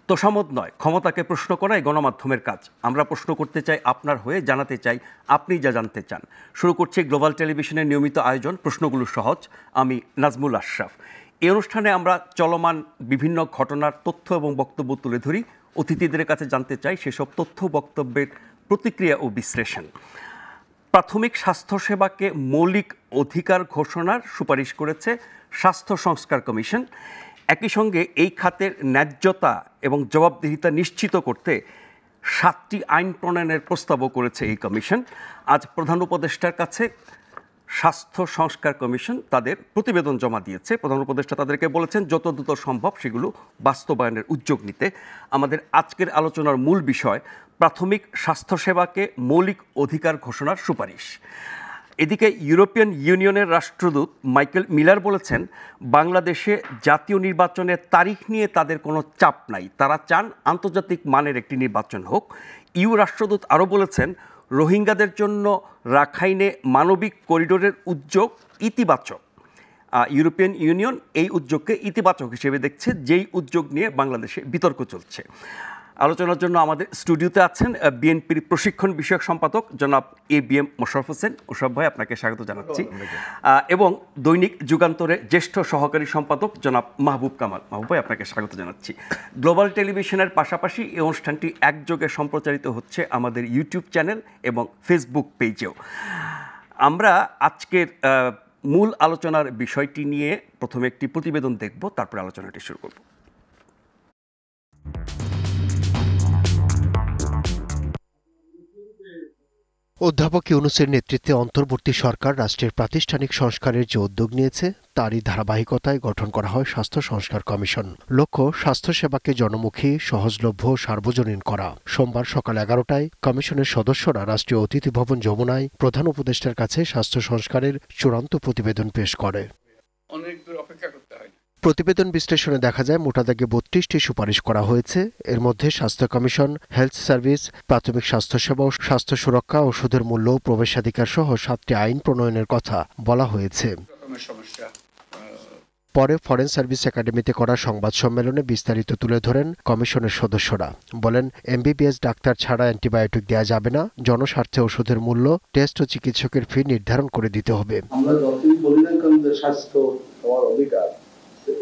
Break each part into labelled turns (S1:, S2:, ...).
S1: তোষামোদ নয়, ক্ষমতাকে প্রশ্ন করাই গণমাধ্যমের কাজ। আমরা প্রশ্ন করতে চাই আপনার হয়ে, জানাতে চাই আপনি যা জানতে চান। শুরু করছি গ্লোবাল টেলিভিশনের নিয়মিত আয়োজন প্রশ্নগুলো সহজ। আমি নাজমুল আশরাফ। এই অনুষ্ঠানে আমরা চলমান বিভিন্ন ঘটনার তথ্য এবং বক্তব্য তুলে ধরি। অতিথিদের কাছে জানতে চাই সেসব তথ্য বক্তব্যের প্রতিক্রিয়া ও বিশ্লেষণ। প্রাথমিক স্বাস্থ্যসেবাকে মৌলিক অধিকার ঘোষণার সুপারিশ করেছে স্বাস্থ্য সংস্কার কমিশন। একই সঙ্গে এই খাতের ন্যায্যতা এবং জবাবদিহিতা নিশ্চিত করতে 7টি আইন প্রণয়নের প্রস্তাবও করেছে এই কমিশন। আজ প্রধান উপদেষ্টার কাছে স্বাস্থ্য সংস্কার কমিশন তাদের প্রতিবেদন জমা দিয়েছে। প্রধান উপদেষ্টা তাদেরকে বলেছেন যত দ্রুত সম্ভব সেগুলো বাস্তবায়নের উদ্যোগ নিতে। আমাদের আজকের আলোচনার মূল বিষয় প্রাথমিক স্বাস্থ্যসেবাকে মৌলিক অধিকার ঘোষণার সুপারিশ। এদিকে ইউরোপিয়ান ইউনিয়নের রাষ্ট্রদূত মাইকেল মিলার বলেছেন বাংলাদেশে জাতীয় নির্বাচনের তারিখ নিয়ে তাদের কোনো চাপ নাই, তারা চান আন্তর্জাতিক মানের একটি নির্বাচন হোক। ইউ রাষ্ট্রদূত আরও বলেছেন রোহিঙ্গাদের জন্য রাখাইনে মানবিক করিডোরের উদ্যোগ ইতিবাচক। ইউরোপিয়ান ইউনিয়ন এই উদ্যোগকে ইতিবাচক হিসেবে দেখছে, যেই উদ্যোগ নিয়ে বাংলাদেশে বিতর্ক চলছে। আলোচনার জন্য আমাদের স্টুডিওতে আছেন বিএনপির প্রশিক্ষণ বিষয়ক সম্পাদক জনাব ABM মোশাররফ হোসেন। মোশাররফ ভাই, আপনাকে স্বাগত জানাচ্ছি। এবং দৈনিক যুগান্তরের জ্যেষ্ঠ সহকারী সম্পাদক জনাব মাহবুব কামাল। মাহবুব ভাই, আপনাকে স্বাগত জানাচ্ছি। গ্লোবাল টেলিভিশনের পাশাপাশি এই অনুষ্ঠানটি একযোগে সম্প্রচারিত হচ্ছে আমাদের ইউটিউব চ্যানেল এবং ফেসবুক পেজেও। আমরা আজকের মূল আলোচনার বিষয়টি নিয়ে প্রথমে একটি প্রতিবেদন দেখব, তারপরে আলোচনাটি শুরু করব।
S2: অধ্যাপক ইউনূসের নেতৃত্বে অন্তর্বর্তী সরকার রাষ্ট্রের প্রাতিষ্ঠানিক সংস্কারের যে উদ্যোগ নিয়েছে তারই ধারাবাহিকতায় গঠন করা হয় স্বাস্থ্য সংস্কার কমিশন। লক্ষ্য স্বাস্থ্যসেবাকে জনমুখী, সহজলভ্য, সার্বজনীন করা। সোমবার সকাল 11টায় কমিশনের সদস্যরা রাষ্ট্রীয় অতিথি ভবন যমুনায় প্রধান উপদেষ্টার কাছে স্বাস্থ্য সংস্কারের চূড়ান্ত প্রতিবেদন পেশ করে।
S3: অনেক দূর অপেক্ষা করতে হয়।
S2: প্রতিবেদন বিশ্লেষণে দেখা যায় মোটা দাগে 32টি সুপারিশ করা হয়েছে। এর মধ্যে স্বাস্থ্য কমিশন, হেলথ সার্ভিস, প্রাথমিক স্বাস্থ্যসেবা ও স্বাস্থ্য সুরক্ষা, ওষুধের মূল্য, প্রবেশাধিকার সহ 7টি আইন প্রণয়নের কথা বলা হয়েছে। পরে ফরেন সার্ভিস একাডেমিতে করা সংবাদ সম্মেলনে বিস্তারিত তুলে ধরেন কমিশনের সদস্যরা। বলেন MBBS ডাক্তার ছাড়া অ্যান্টিবায়োটিক দেওয়া যাবে না, জনস্বার্থে ওষুধের মূল্য, টেস্ট ও চিকিৎসকের ফি নির্ধারণ করে দিতে হবে।
S4: আমরা যতই বলি না কেন যে স্বাস্থ্য হওয়ার অধিকার,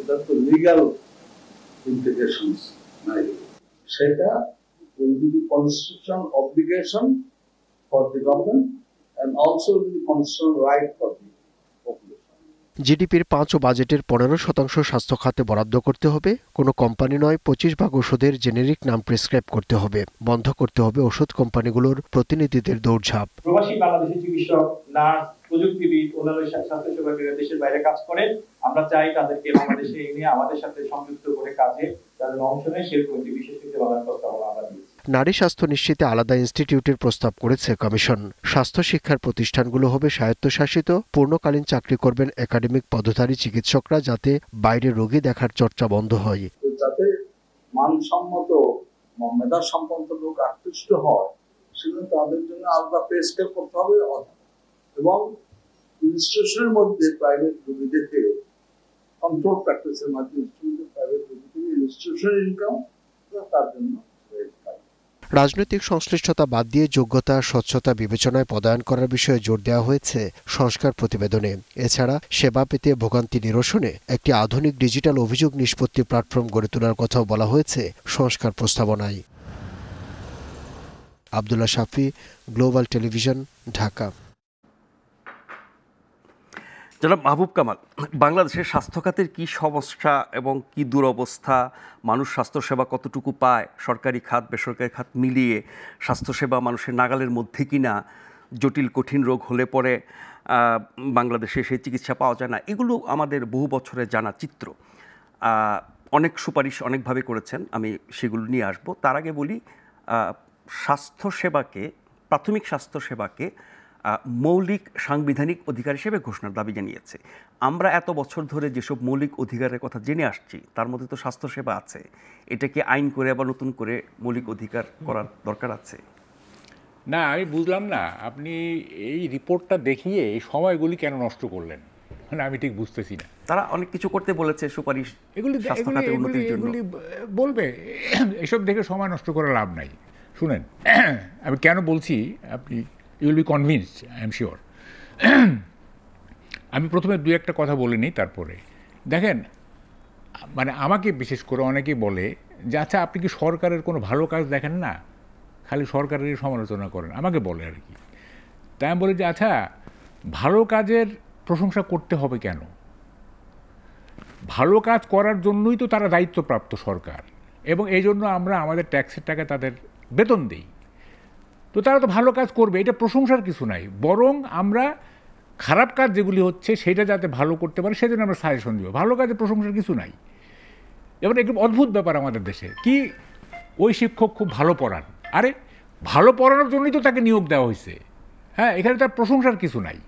S4: এটা তো লিগ্যাল ইমপ্লিকেশনস নাই, সেটা will be the constitutional obligation for the government and also the constitutional right for the population.
S2: জিডিপির 5 ও বাজেটের 15% স্বাস্থ্য খাতে বরাদ্দ করতে হবে। কোনো কোম্পানি নয়, 25 ভাগ ওষুধের জেনেরিক নাম প্রেসক্রাইব করতে হবে। বন্ধ করতে হবে ওষুধ কোম্পানিগুলোর প্রতিনিধিদের দৌড়ঝাঁপ।
S5: প্রবাসী বাংলাদেশি চিকিৎসক, নার্স, প্রযুক্তিবিদ, অন্যান্য স্বাস্থ্যসেবাকীরা দেশের বাইরে কাজ করেন। আমরা চাই তাদেরকে বাংলাদেশে এনে আমাদের সাথে সংযুক্ত করে কাজে তাদের অংশ নেয়, সেরকম একটি বিশেষ ক্ষেত্রে বাংলার প্রস্তাবনা আমরা দিয়েছি।
S2: নারী স্বাস্থ্য নিশ্চিতে আলাদা ইনস্টিটিউটের প্রস্তাব করেছে কমিশন। স্বাস্থ্য শিক্ষার প্রতিষ্ঠানগুলো হবে স্বায়ত্তশাসিত, পূর্ণকালীন চাকরি করবেন একাডেমিক পদধারী চিকিৎসকরা, যাতে বাইরে রোগী দেখার চর্চা বন্ধ হয়।
S4: যাতে মানসম্মত মেধাসম্পন্ন লোক আকৃষ্ট হয়, সেজন্য তাদের জন্য আলাদা পে স্কেল করতে হবে এবং ইনস্টিটিউশনের মধ্যে প্রাইভেট রোগী দেখে কন্ট্রোল প্র্যাকটিসের মাধ্যমে প্রাইভেট রোগী থেকে ইনস্টিটিউশনের ইনকাম তার জন্য।
S2: রাজনৈতিক সংশ্লিষ্টতা বাদ দিয়ে যোগ্যতা, স্বচ্ছতা বিবেচনায় পদায়ন করার বিষয়ে জোর দেওয়া হয়েছে সংস্কার প্রতিবেদনে। এছাড়া সেবা পেতে ভোগান্তি নিরসনে একটি আধুনিক ডিজিটাল অভিযোগ নিষ্পত্তি প্ল্যাটফর্ম গড়ে তোলার কথাও বলা হয়েছে সংস্কার প্রস্তাবনায়। আব্দুল্লাহ শাফি, গ্লোবাল টেলিভিশন, ঢাকা।
S1: জনাব মাহবুব কামাল, বাংলাদেশের স্বাস্থ্য খাতের কী সমস্যা এবং কী দুরবস্থা, মানুষ স্বাস্থ্যসেবা কতটুকু পায়, সরকারি খাত বেসরকারি খাত মিলিয়ে স্বাস্থ্যসেবা মানুষের নাগালের মধ্যে কিনা, জটিল কঠিন রোগ হলে পরে বাংলাদেশে সেই চিকিৎসা পাওয়া যায় না, এগুলো আমাদের বহু বছরের জানা চিত্র। অনেক সুপারিশ অনেকভাবে করেছেন, আমি সেগুলো নিয়ে আসবো। তার আগে বলি, স্বাস্থ্যসেবাকে, প্রাথমিক স্বাস্থ্যসেবাকে মৌলিক সাংবিধানিক অধিকার হিসেবে ঘোষণার দাবি জানিয়েছে। আমরা এত বছর ধরে যেসব মৌলিক অধিকারের কথা জেনে আসছি তার মধ্যে তো স্বাস্থ্যসেবা আছে। এটাকে আইন করে আবার নতুন করে মৌলিক অধিকার করার দরকার আছে?
S3: না, আমি বুঝলাম না আপনি এই রিপোর্টটা দেখিয়ে এই সময়গুলি কেন নষ্ট করলেন।
S6: মানে আমি ঠিক বুঝতেছি না।
S1: তারা অনেক কিছু করতে বলেছে, সুপারিশ, স্বাস্থ্য খাতের উন্নতির জন্য।
S6: এগুলি বলবে, এসব দেখে সময় নষ্ট করে লাভ নাই। শুনেন, আমি কেন বলছি আপনি you will be convinced, I am sure. আমি প্রথমে দু একটা কথা বলে নিই, তারপরে দেখেন, মানে আমাকে বিশেষ করে অনেকেই বলে যে আচ্ছা আপনি কি সরকারের কোনো ভালো কাজ দেখেন না, খালি সরকারেরই সমালোচনা করেন, আমাকে বলে আর কি। তাই আমি বলি যে আচ্ছা ভালো কাজের প্রশংসা করতে হবে কেন? ভালো কাজ করার জন্যই তো তারা দায়িত্বপ্রাপ্ত সরকার, এবং এই জন্য আমরা আমাদের ট্যাক্সের টাকা তাদের বেতন দিই। তো তারা তো ভালো কাজ করবে, এটা প্রশংসার কিছু নাই। বরং আমরা খারাপ কাজ যেগুলি হচ্ছে সেটা যাতে ভালো করতে পারে সেজন্য আমরা সাজেশন দিব। ভালো কাজে প্রশংসার কিছু নাই। এবার একটু অদ্ভুত ব্যাপার আমাদের দেশে কি, ওই শিক্ষক খুব ভালো পড়ান, আরে ভালো পড়ানোর জন্যই তো তাকে নিয়োগ দেওয়া হয়েছে। হ্যাঁ, এখানে তার প্রশংসার কিছু নাই।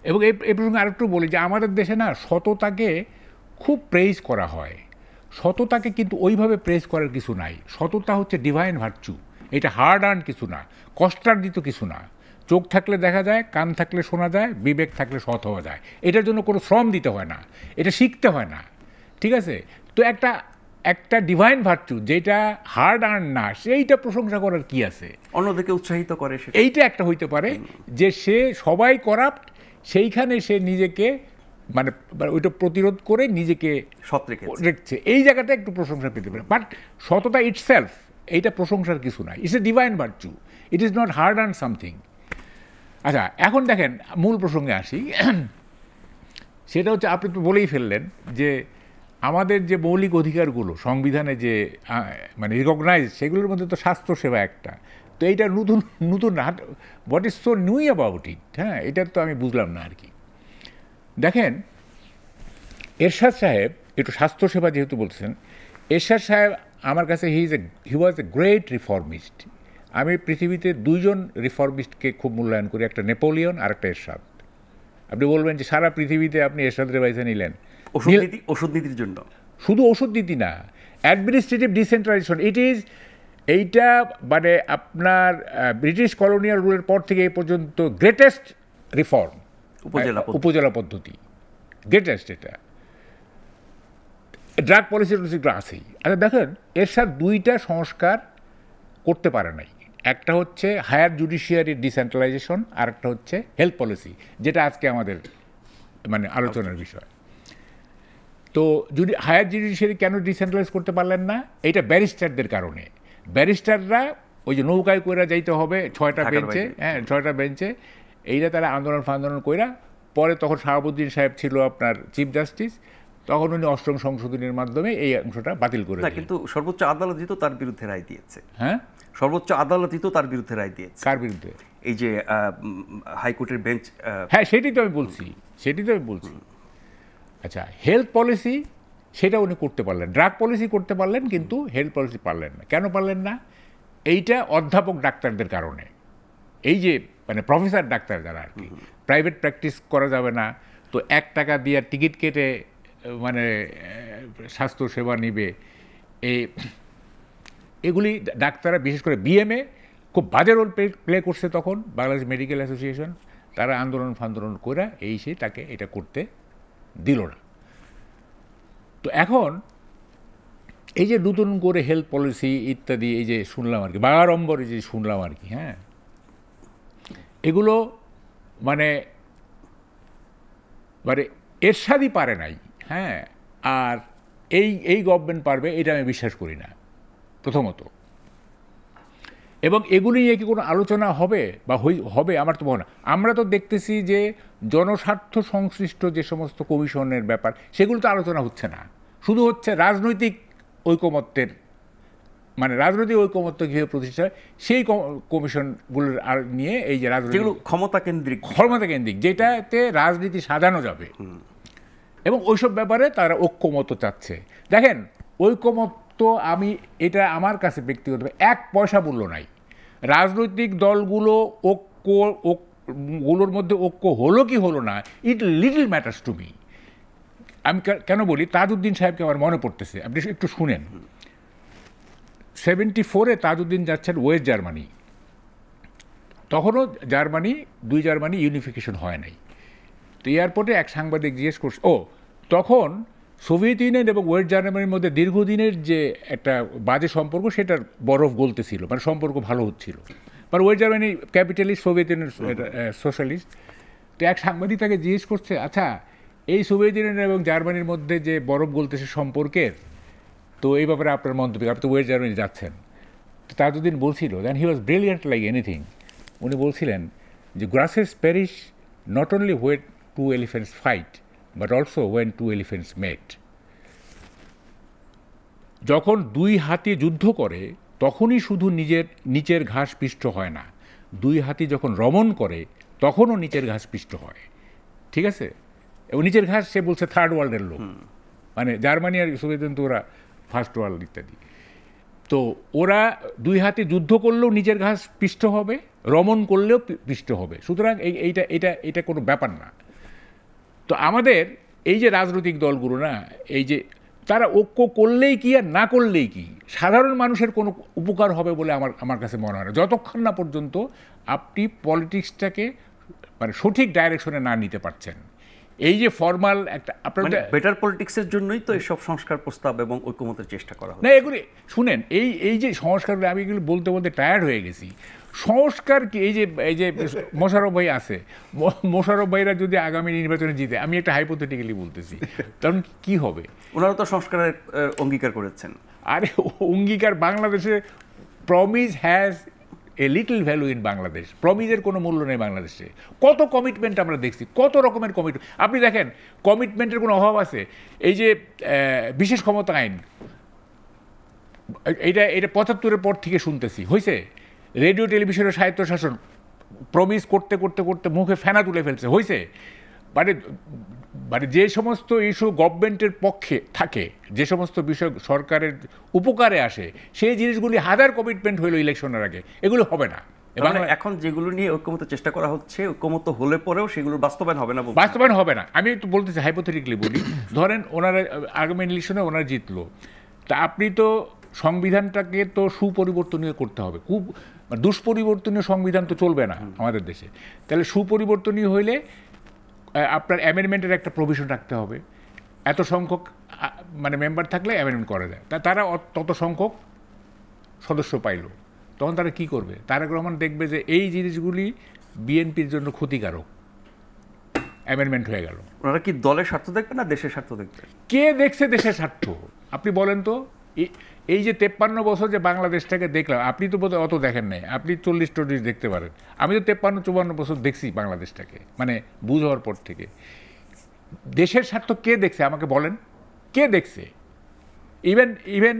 S6: এবং এই প্রসঙ্গে আরেকটু বলি যে আমাদের দেশে না সততাকে খুব প্রেইজ করা হয়। সততাকে কিন্তু ওইভাবে প্রেইজ করার কিছু নাই। সততা হচ্ছে ডিভাইন ভার্চু, এটা হার্ড আর্ন কিছু না, কষ্টার্জিত কিছু না। চোখ থাকলে দেখা যায়, কান থাকলে শোনা যায়, বিবেক থাকলে সৎ হওয়া যায়। এটার জন্য কোনো শ্রম দিতে হয় না, এটা শিখতে হয় না, ঠিক আছে? তো একটা ডিভাইন ভার্চু যেটা হার্ড আর্ন না, সেইটা প্রশংসা করার কি আছে?
S1: অন্যদিকে উৎসাহিত করে সেটা।
S6: এইটা একটা হইতে পারে যে সে সবাই করাপ্ট, সেইখানে সে নিজেকে মানে ওইটা প্রতিরোধ করে নিজেকে
S1: সৎ
S6: রেখেছে, এই জায়গাটা একটু প্রশংসা পেতে পারে। বাট সততা ইটসেলফ এইটা প্রশংসার কিছু নাই, it's a divine virtue, it is not hard earn something. আচ্ছা, এখন দেখেন মূল প্রসঙ্গে আসি। সেটা হচ্ছে আপনি তো বলেই ফেললেন যে আমাদের যে মৌলিক অধিকারগুলো সংবিধানে যে মানে রিকগনাইজ, সেগুলোর মধ্যে তো স্বাস্থ্যসেবা একটা। তো এইটা নতুন what is so new about it? হ্যাঁ, এটার তো আমি বুঝলাম না আর কি। দেখেন, এরশাদ সাহেব, একটু স্বাস্থ্যসেবা যেহেতু বলছেন, এরশাদ সাহেব আমার কাছে হি ওয়াজ এ গ্রেট রিফর্মিস্ট। আমি পৃথিবীতে দুইজন রিফর্মিস্টকে খুব মূল্যায়ন করি, একটা নেপোলিয়ন আর একটা এরশাদ। আপনি বলবেন যে সারা পৃথিবীতে আপনি এরশাদের বাইসে নিলেন
S1: ওষুধ নীতির জন্য,
S6: শুধু ওষুধ নীতি না, অ্যাডমিনিস্ট্রেটিভ ডিসেন্ট্রালাইজেশন, এইটা মানে আপনার ব্রিটিশ কলোনিয়াল রুলের পর থেকে এই পর্যন্ত গ্রেটেস্ট রিফর্ম, উপজেলা পদ্ধতি গ্রেটেস্ট। এটা ড্রাগ পলিসি আছেই। আচ্ছা দেখেন, এরশাদ দুইটা সংস্কার করতে পারে নাই, একটা হচ্ছে হায়ার জুডিশিয়ারি ডিসেন্ট্রালাইজেশন, আর একটা হচ্ছে হেলথ পলিসি, যেটা আজকে আমাদের মানে আলোচনার বিষয়। তো যদি হায়ার জুডিশিয়ারি কেন ডিসেন্ট্রালাইজ করতে পারলেন না? এইটা ব্যারিস্টারদের কারণে। ব্যারিস্টাররা ওই যে নৌকায় কইরা যাইতে হবে 6টা বেঞ্চে, হ্যাঁ 6টা বেঞ্চে, এইটা তারা আন্দোলন কইরা পরে, তখন শাহাবুদ্দিন সাহেব ছিল আপনার চিফ জাস্টিস, তখন উনি 8ম সংশোধনীর মাধ্যমে এই অংশটা বাতিল করে দিলেন।
S1: কিন্তু সর্বোচ্চ আদালতই তো তার বিরুদ্ধে রায় দিয়েছে।
S6: হ্যাঁ,
S1: সর্বোচ্চ আদালতই তো তার বিরুদ্ধে রায় দিয়েছে।
S6: কার বিরুদ্ধে?
S1: এই যে হাইকোর্টের বেঞ্চ।
S6: হ্যাঁ, সেটাই তো আমি বলছি। আচ্ছা, হেলথ পলিসি সেটা উনি করতে পারলেন, ড্রাগ পলিসি করতে পারলেন, কিন্তু হেলথ পলিসি পারলেন না। কেন পারলেন না? এইটা অধ্যাপক ডাক্তারদের কারণে। এই যে মানে প্রফেসর ডাক্তার যারা আর কি, প্রাইভেট প্র্যাকটিস করা যাবে না, তো 1 টাকা দিয়ে টিকিট কেটে মানে স্বাস্থ্যসেবা নিবে, এগুলি ডাক্তাররা বিশেষ করে বিএমএ খুব বাজে রোল প্লে করছে তখন বাংলাদেশ মেডিকেল অ্যাসোসিয়েশন। তারা আন্দোলন করে তাকে এটা করতে দিল না। তো এখন এই যে নতুন করে হেলথ পলিসি ইত্যাদি এই যে শুনলাম আর কি, বাগাড়ম্বর যে শুনলাম আর কি, হ্যাঁ, এগুলো মানে এরশাদই পারে নাই, হ্যাঁ, আর এই গভর্নমেন্ট পারবে এটা আমি বিশ্বাস করি না প্রথমত। এবং এগুলি নিয়ে কি কোনো আলোচনা হবে বা হবে আমার তো মনে হয় না। আমরা তো দেখতেছি যে জনস্বার্থ সংশ্লিষ্ট যে সমস্ত কমিশনের ব্যাপার, সেগুলো তো আলোচনা হচ্ছে না, শুধু হচ্ছে রাজনৈতিক ঐকমত্যের মানে রাজনৈতিক ঐকমত্য কীভাবে প্রতিষ্ঠা হয় সেই কমিশনগুলোর আর নিয়ে এই যে রাজনৈতিক
S1: ক্ষমতা কেন্দ্রিক,
S6: যেটাতে রাজনীতি সাজানো যাবে, এবং ওইসব ব্যাপারে তারা ঐক্যমত চাচ্ছে। দেখেন, ঐক্যমত আমি এটা আমার কাছে ব্যক্তিগতভাবে 1 পয়সা মূল্য নাই। রাজনৈতিক দলগুলো গুলোর মধ্যে ঐক্য হলো কি হলো না, ইট লিটল ম্যাটার্স টু মি। আমি কেন বলি, তাজউদ্দিন সাহেবকে আমার মনে পড়তেছে, আপনি একটু শুনেন। 74-এ তাজউদ্দিন যাচ্ছেন ওয়েস্ট জার্মানি, তখনও দুই জার্মানি ইউনিফিকেশন হয় নাই। তো এয়ারপোর্টে এক সাংবাদিক জিজ্ঞেস করছে, তখন সোভিয়েত ইউনিয়ন এবং ওয়েস্ট জার্মানির মধ্যে দীর্ঘদিনের যে একটা বাজে সম্পর্ক, সেটার বরফ গলতেছিল, মানে সম্পর্ক ভালো হচ্ছিল, মানে West Germany capitalist, Soviet union socialist. তো এক সাংবাদিক তাকে জিজ্ঞেস করছে, আচ্ছা এই সোভিয়েত ইউনিয়ন এবং জার্মানির মধ্যে যে বরফ গলতেছে সম্পর্কের, তো এই ব্যাপারে আপনার মন্তব্য, আপনি তো ওয়েস্ট জার্মানি যাচ্ছেন। তো তাজউদ্দিন বলছিল, then he was brilliant like anything, উনি বলছিলেন যে grasses perish not only when two elephants fight but also when two elephants meet. যখন দুই হাতি যুদ্ধ করে তখনই শুধু নিচের ঘাস পিষ্ট হয় না, দুই হাতি যখন রমণ করে তখনও নিচের ঘাস পিষ্ট হয়, ঠিক আছে? এবং নিচের ঘাস সে বলছে থার্ড ওয়ার্ল্ডের লোক, মানে জার্মানি আর সোভিয়েত ইউনিয়ন তো ওরা ফার্স্ট ওয়ার্ল্ড ইত্যাদি। তো ওরা দুই হাতে যুদ্ধ করলেও নিচের ঘাস পিষ্ট হবে, রমণ করলেও পিষ্ট হবে, সুতরাং এইটা কোনো ব্যাপার না। তো আমাদের এই যে রাজনৈতিক দলগুলো না, এই যে তারা ঐক্য করলেই কি আর না করলেই কি, সাধারণ মানুষের কোনো উপকার হবে বলে আমার কাছে মনে হয় না, যতক্ষণ না পর্যন্ত আপনি পলিটিক্সটাকে মানে সঠিক ডাইরেকশনে না নিতে পারছেন। এই যে ফর্মাল একটা আপনার
S1: বেটার পলিটিক্সের জন্যই তো এইসব সংস্কার প্রস্তাব এবং ঐক্যমতের চেষ্টা করা হয়
S6: না। এগুলি শুনেন, এই যে সংস্কার, আমি এগুলো বলতে বলতে টায়ার্ড হয়ে গেছি। সংস্কার কি? এই যে মোশাররফ ভাই আছে, মোশাররফ ভাইরা যদি আগামী নির্বাচনে জিতে, আমি একটা হাইপোথেটিক্যালি বলতেছি, তখন কি হবে?
S1: ওনারা তো সংস্কারের অঙ্গীকার করেছেন।
S6: আরে অঙ্গীকার, বাংলাদেশে promise has a little value in Bangladesh. প্রমিসের কোনো মূল্য নেই বাংলাদেশে। কত কমিটমেন্ট আমরা দেখছি, কত রকমের কমিটমেন্ট। আপনি দেখেন কমিটমেন্টের কোনো অভাব আছে? এই যে বিশেষ ক্ষমতা আইন, এটা ৭৫-এর পর থেকে শুনতেছি হয়েছে। রেডিও টেলিভিশনের স্বায়ত্তশাসন প্রমিস করতে করতে করতে মুখে ফেনা তুলে ফেলছে, হয়েছে। মানে যে সমস্ত ইস্যু গভর্নমেন্টের পক্ষে থাকে, যে সমস্ত বিষয় সরকারের উপকারে আসে, সেই জিনিসগুলি হাজার কমিটমেন্ট হইল ইলেকশনের আগে, এগুলো হবে না।
S1: এবং এখন যেগুলো নিয়ে ঐক্যমত চেষ্টা করা হচ্ছে, ঐক্যমত হলে পরেও সেগুলো বাস্তবায়ন হবে না।
S6: বাস্তবায়ন হবে না। আমি একটু বলতেছি, হাইপোথেটিক্যালি বলি, ধরেন ওনারা আগামী ইলেকশনে ওনারা জিতলো, তা আপনি তো সংবিধানটাকে তো সুপরিবর্তনীয় করতে হবে। খুব দুষ্পরিবর্তনীয় সংবিধান তো চলবে না আমাদের দেশে। তাহলে সুপরিবর্তনীয় হইলে আপনার অ্যামেন্ডমেন্টের একটা প্রভিশন রাখতে হবে। এত সংখ্যক মানে মেম্বার থাকলে অ্যামেন্ডমেন্ট করা যায়। তারা তত সংখ্যক সদস্য পাইল, তখন তারা কি করবে? তারেক রহমান দেখবে যে এই জিনিসগুলি বিএনপির জন্য ক্ষতিকারক, অ্যামেন্ডমেন্ট হয়ে গেল।
S1: ওনারা কি দলের স্বার্থ দেখবে না দেশের স্বার্থ দেখবে?
S6: কে দেখছে দেশের স্বার্থ? আপনি বলেন তো। এই যে 53 বছর যে বাংলাদেশটাকে দেখলাম, আপনি তো বোধহয় অত দেখেন নাই, আপনি 40-40 দেখতে পারেন। আমি তো 53-54 বছর দেখছি বাংলাদেশটাকে, মানে বুঝ হওয়ার পর থেকে। দেশের স্বার্থ কে দেখছে আমাকে বলেন, কে দেখছে? ইভেন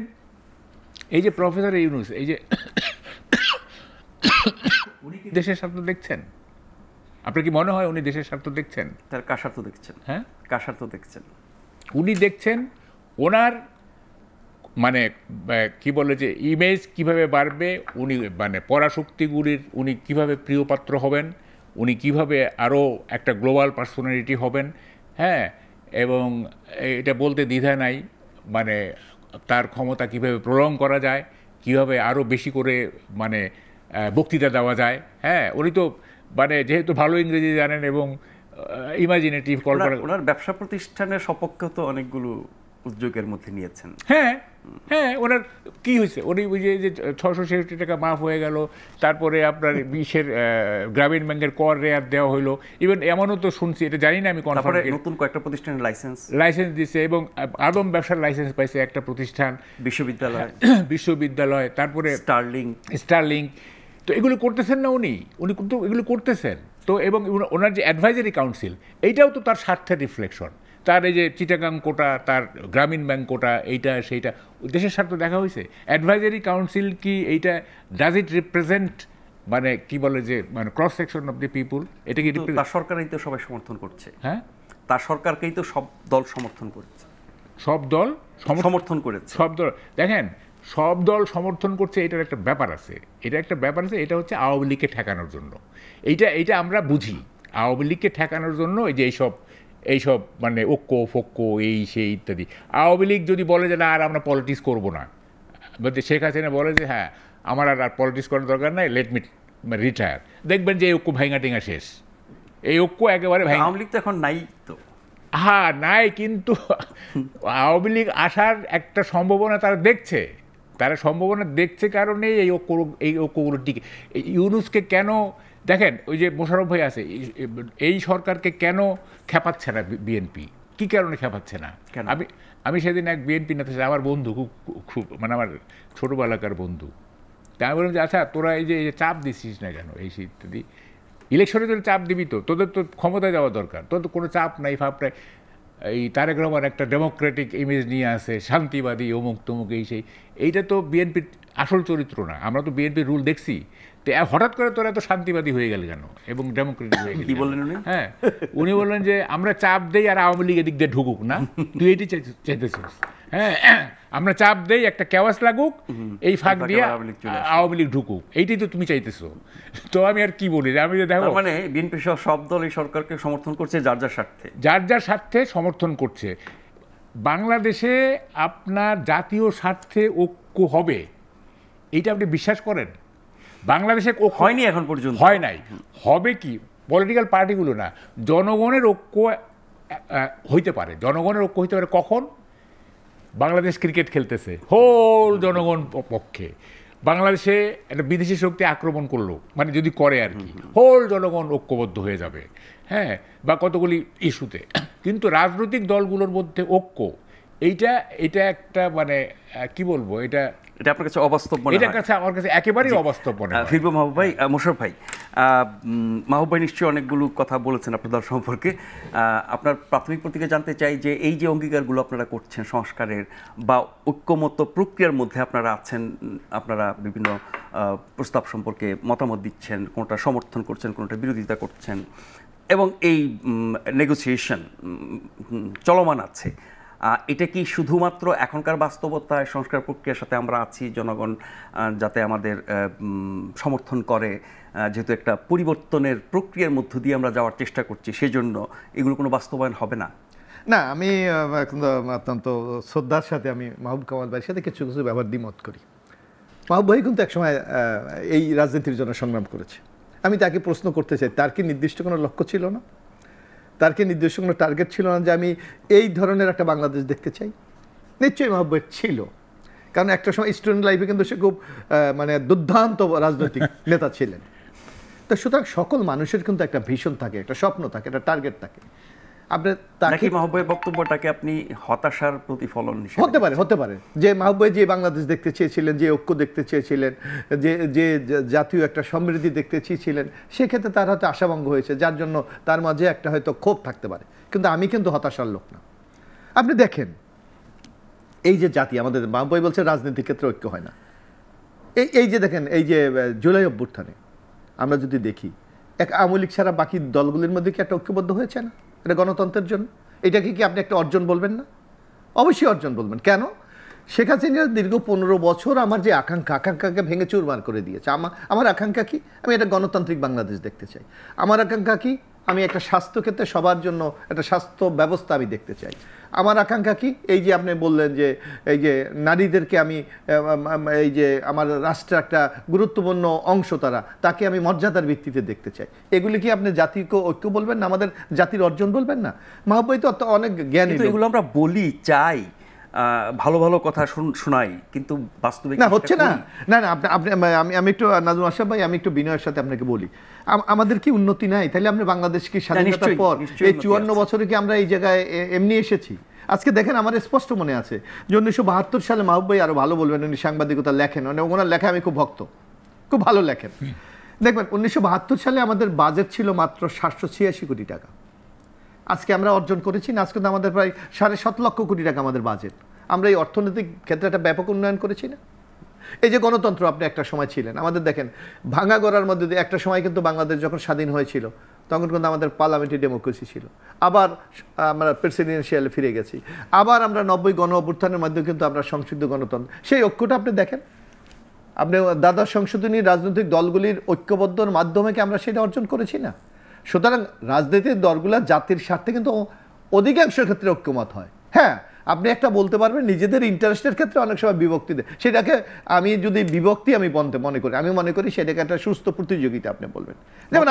S6: এই যে প্রফেসর ইউনূস, এই যে উনি কি দেশের স্বার্থ দেখছেন? আপনার কি মনে হয় উনি দেশের স্বার্থ দেখছেন?
S1: তার কার স্বার্থ দেখছেন?
S6: হ্যাঁ,
S1: কার স্বার্থ দেখছেন?
S6: উনি দেখছেন ওনার মানে কি বলে যে ইমেজ কিভাবে বাড়বে, উনি মানে পরাশক্তিগুলির উনি কিভাবে প্রিয়পাত্র হবেন, উনি কিভাবে আরও একটা গ্লোবাল পার্সোনালিটি হবেন। হ্যাঁ, এবং এটা বলতে দ্বিধা নাই, মানে তার ক্ষমতা কিভাবে প্রলং করা যায়, কিভাবে আরও বেশি করে মানে বক্তৃতা দেওয়া যায়। হ্যাঁ, উনি তো মানে যেহেতু ভালো ইংরেজি জানেন এবং ইমাজিনেটিভ
S1: ওনার ব্যবসা প্রতিষ্ঠানের সপক্ষে তো অনেকগুলো উদ্যোগের মধ্যে নিয়েছেন।
S6: হ্যাঁ হ্যাঁ, ওনার কি হয়েছে? উনি বুঝে যে 666 টাকা মাফ হয়ে গেল, তারপরে আপনার 20-এর গ্রামীণ ব্যাংকের কর রেয়ার দেওয়া হলো। ইভেন এমনও তো শুনছি, এটা জানি না আমি,
S1: নতুন কয়েকটা প্রতিষ্ঠানের
S6: লাইসেন্স দিচ্ছে এবং আদম ব্যবসার লাইসেন্স পাইছে একটা প্রতিষ্ঠান, বিশ্ববিদ্যালয়, তারপরে স্টারলিং। তো এগুলো করতেছেন না উনি কিন্তু এগুলো করতেছেন তো। এবং ওনার যে অ্যাডভাইজারি কাউন্সিল, এইটাও তো তার স্বার্থের রিফ্লেকশন। তার এই যে চিটাগাং কোটা, তার গ্রামীণ ব্যাংক কোটা, এইটা সেইটা দেশের স্বার্থ দেখা হয়েছে। অ্যাডভাইজারি কাউন্সিল কি এইটা ডাজ ইট রিপ্রেজেন্ট মানে কি বলে যে মানে ক্রস সেকশন অফ দি পিপুল? এটা কি
S1: তার সরকারই তো সবাই সমর্থন করছে?
S6: হ্যাঁ,
S1: তার সরকারকেই তো সব দল সমর্থন করছে।
S6: সব দল সমর্থন
S1: করেছে।
S6: সব দল দেখেন, সব দল সমর্থন করছে, এটার একটা ব্যাপার আছে। এটা হচ্ছে আওয়ামী লীগকে ঠেকানোর জন্য। এইটা আমরা বুঝি, আওয়ামী লীগকে ঠেকানোর জন্য এই যে এইসব মানে ঐক্য ফক্য এই সেই ইত্যাদি। আওয়ামী লীগ যদি বলে যে না আর আমরা পলিটিক্স করবো না, শেখ হাসিনা বলে যে হ্যাঁ আমার আর পলিটিক্স করার দরকার নাই, লেট মি রিটায়ার, দেখবেন যে ঐক্য ভাঙা টেঙা শেষ। এই ঐক্য একেবারে
S1: আওয়ামী লীগ তো এখন নাই তো।
S6: হ্যাঁ নাই, কিন্তু আওয়ামী লীগ আসার একটা সম্ভাবনা তারা দেখছে কারণেই এই ঐক্যগুলো টিকে। ইউনূসকে কেন দেখেন, ওই যে মোশাররফ ভাই আছে, এই সরকারকে কেন খেপাচ্ছে না বিএনপি, কি কারণে খেপাচ্ছে না? আমি সেদিন এক বিএনপি নেতা, আমার বন্ধু, খুব মানে আমার ছোটোবেলাকার বন্ধু, তা আমি বললাম যে আচ্ছা তোরা এই যে চাপ দিচ্ছিস না কেন এই ইত্যাদি, ইলেকশনে তোর চাপ দিবি তো, তোদের তো ক্ষমতায় যাওয়া দরকার, তোর তো কোনো চাপ নাই ফাপ নাই। এই তারেক রহমান একটা ডেমোক্রেটিক ইমেজ নিয়ে আসে, শান্তিবাদী অমুক তমুক এইটা তো বিএনপির আসল চরিত্র না। আমরা তো বিএনপির রুল দেখছি, তো হঠাৎ করে তোরা এত শান্তিবাদী হয়ে গেল কেন এবং ডেমোক্রেটিক হয়ে গেল?
S1: কি বললেন উনি?
S6: হ্যাঁ, উনি বললেন যে আমরা চাপ দেই আর আওয়ামী লীগের দিক দিয়ে ঢুকুক না, তুই এটি চাইতেছিস। হ্যাঁ, আমরা চাপ দেই, একটা কেওয়াস লাগুক, এই ফাঁক দিয়ে আওয়ামী লীগ ঢুকুক, এইটাই তো তুমি চাইতেছো। তো আমি আর কি বলি, আমি দেখো
S1: মানে বিএনপি সহ সব দল এই সরকারকে সমর্থন করছে যার যার স্বার্থে
S6: সমর্থন করছে। বাংলাদেশে আপনার জাতীয় স্বার্থে ঐক্য হবে, এইটা আপনি বিশ্বাস করেন? বাংলাদেশে
S1: হয়নি এখন পর্যন্ত,
S6: হয় নাই। হবে কি? পলিটিক্যাল পার্টিগুলো না, জনগণের ঐক্য হইতে পারে। জনগণের ঐক্য হইতে পারে কখন? বাংলাদেশ ক্রিকেট খেলতেছে, হোল জনগণ পক্ষে। বাংলাদেশে একটা বিদেশি শক্তি আক্রমণ করলো, মানে যদি করে আর কি, হোল জনগণ ঐক্যবদ্ধ হয়ে যাবে। হ্যাঁ, বা কতগুলি ইস্যুতে। কিন্তু রাজনৈতিক দলগুলোর মধ্যে ঐক্য, এটা একটা মানে কি বলবো, এটা
S1: আপনার কাছে অবাস্তব মনে হয়?
S6: এটার কাছে আমার কাছে একেবারেই অবাস্তব মনে হয়।
S1: ফিরবো মাহবুব ভাই, মোশাররফ ভাই। মাহবুব ভাই নিশ্চয়ই অনেকগুলো কথা বলেছেন আপনার দল সম্পর্কে। আপনার প্রাথমিক প্রতিক্রিয়া জানতে চাই যে এই যে অঙ্গীকারগুলো আপনারা করছেন সংস্কারের বা ঐক্যমত প্রক্রিয়ার মধ্যে আপনারা আছেন, আপনারা বিভিন্ন প্রস্তাব সম্পর্কে মতামত দিচ্ছেন, কোনটা সমর্থন করছেন, কোনটা বিরোধিতা করছেন, এবং এই নেগোসিয়েশন চলমান আছে, এটা কি শুধুমাত্র এখনকার বাস্তবতায় সংস্কার প্রক্রিয়ার সাথে আমরা আছি, জনগণ যাতে আমাদের সমর্থন করে, যেহেতু একটা পরিবর্তনের প্রক্রিয়ার মধ্য দিয়ে আমরা যাওয়ার চেষ্টা করছি, সেজন্য এগুলো কোনো বাস্তবায়ন হবে না?
S7: না, আমি অত্যন্ত শ্রদ্ধার সাথে আমি মাহবুব কামাল ভাইয়ের সাথে কিছু কিছু ব্যাপার দ্বিমত করি। মাহবুব ভাই কিন্তু একসময় এই রাজনীতির জন্য সংগ্রাম করেছে। আমি তাকে প্রশ্ন করতে চাই, তার কি নির্দিষ্ট কোনো লক্ষ্য ছিল না? তার কি নির্দিষ্ট কোনো টার্গেট ছিল না যে আমি এই ধরনের একটা বাংলাদেশ দেখতে চাই? নিশ্চয়ই মাহবুব ভাই ছিল, কারণ একটা সময় স্টুডেন্ট লাইফে কিন্তু সে খুব মানে দুর্দান্ত রাজনৈতিক নেতা ছিলেন। তো সুতরাং সকল মানুষের কিন্তু একটা ভিশন থাকে, একটা স্বপ্ন থাকে, একটা টার্গেট থাকে। আপনার তাকে
S1: মাহবুব ভাইয়ের বক্তব্যটাকে আপনি হতাশার প্রতিফলন
S7: হতে পারে যে মাহবুব ভাই যে বাংলাদেশ দেখতে চেয়েছিলেন, যে ঐক্য দেখতে চেয়েছিলেন, যে জাতীয় একটা সমৃদ্ধি দেখতে চেয়েছিলেন, সেক্ষেত্রে তার হয়তো আশাভঙ্গ হয়েছে, যার জন্য তার মাঝে একটা হয়তো ক্ষোভ থাকতে পারে। কিন্তু আমি কিন্তু হতাশার লোক না। আপনি দেখেন এই যে জাতি, আমাদের মাহবুব ভাই বলছে রাজনীতির ক্ষেত্রে ঐক্য হয় না। এই যে দেখেন, এই যে জুলাই অভ্যুত্থানে আমরা যদি দেখি, এক আওয়ামী লীগ ছাড়া বাকি দলগুলির মধ্যে কি একটা ঐক্যবদ্ধ হয়েছে না? এটা গণতন্ত্রের জন্য এটাকে কি আপনি একটা অর্জন বলবেন না? অবশ্যই অর্জন বলবেন। কেন? শেখ হাসিনা দীর্ঘ 15 বছর আমার যে আকাঙ্ক্ষাকে ভেঙে চুরমার করে দিয়েছে। আমার আকাঙ্ক্ষা কি? আমি একটা গণতান্ত্রিক বাংলাদেশ দেখতে চাই। আমার আকাঙ্ক্ষা কি? আমি একটা স্বাস্থ্যক্ষেত্রে সবার জন্য একটা স্বাস্থ্য ব্যবস্থা আমি দেখতে চাই। আমার আকাঙ্ক্ষা কি? এই যে আপনি বললেন যে এই যে নারীদেরকে আমি এই যে আমার রাষ্ট্রের একটা গুরুত্বপূর্ণ অংশ, তাকে আমি মর্যাদার ভিত্তিতে দেখতে চাই। এগুলি কি আপনি জাতিকে ঐক্য বলবেন না? আমাদের জাতির অর্জন বলবেন না? মাহবুব ভাই তো অনেক জ্ঞানী।
S1: এগুলো আমরা বলি, চাই, ভালো ভালো কথা শোনাই, কিন্তু বাস্তবে
S7: না হচ্ছে না। না না, আমি একটু নাজমুল আশরাফ ভাই, আমি একটু বিনয়ের সাথে আপনাকে বলি, আমাদের কি উন্নতি নাই? তাহলে আমরা বাংলাদেশ কি স্বাধীনতার পর এই 54 বছরে কি আমরা এই জায়গায় এমনি এসেছি? আজকে দেখেন, আমার স্পষ্ট মনে আছে যে 1972 সালে মাহবুব ভাই আরো ভালো বলবেন, উনি সাংবাদিকতা লেখেন, ওনার লেখা আমি খুব ভক্ত, খুব ভালো লেখেন। দেখবেন 1972 সালে আমাদের বাজেট ছিল মাত্র 786 কোটি টাকা। আজকে আমরা অর্জন করেছি না? আজকে তো আমাদের প্রায় 7.5 লক্ষ কোটি টাকা আমাদের বাজেট। আমরা এই অর্থনৈতিক ক্ষেত্রে একটা ব্যাপক উন্নয়ন করেছি না? এই যে গণতন্ত্র, আপনি একটা সময় ছিলেন, আমাদের দেখেন ভাঙা গড়ার মধ্যে দিয়ে একটা সময় কিন্তু বাংলাদেশ যখন স্বাধীন হয়েছিল তখন কিন্তু আমাদের পার্লামেন্টারি ডেমোক্রেসি ছিল। আবার আমরা প্রেসিডেন্সিয়ালে ফিরে গেছি। আবার আমরা 90 গণ অভ্যুত্থানের মধ্যে কিন্তু আমরা সংসদীয় গণতন্ত্র, সেই ঐক্যটা আপনি দেখেন, আপনি দ্বাদশ সংশোধনী রাজনৈতিক দলগুলির ঐক্যবদ্ধর মাধ্যমে কি আমরা সেটা অর্জন করেছি না? সুতরাং রাজনৈতিক দলগুলো জাতির স্বার্থে কিন্তু অধিকাংশ ক্ষেত্রে ঐক্যমত হয়। হ্যাঁ, আপনি একটা বলতে পারবেন নিজেদের ইন্টারেস্টের ক্ষেত্রে অনেক সময় বিভক্তি দেয়, সেটাকে আমি যদি বিভক্তি আমি মনে করি, আমি মনে করি সেটাকে একটা সুস্থ প্রতিযোগিতা আপনি বলবেন। যেমন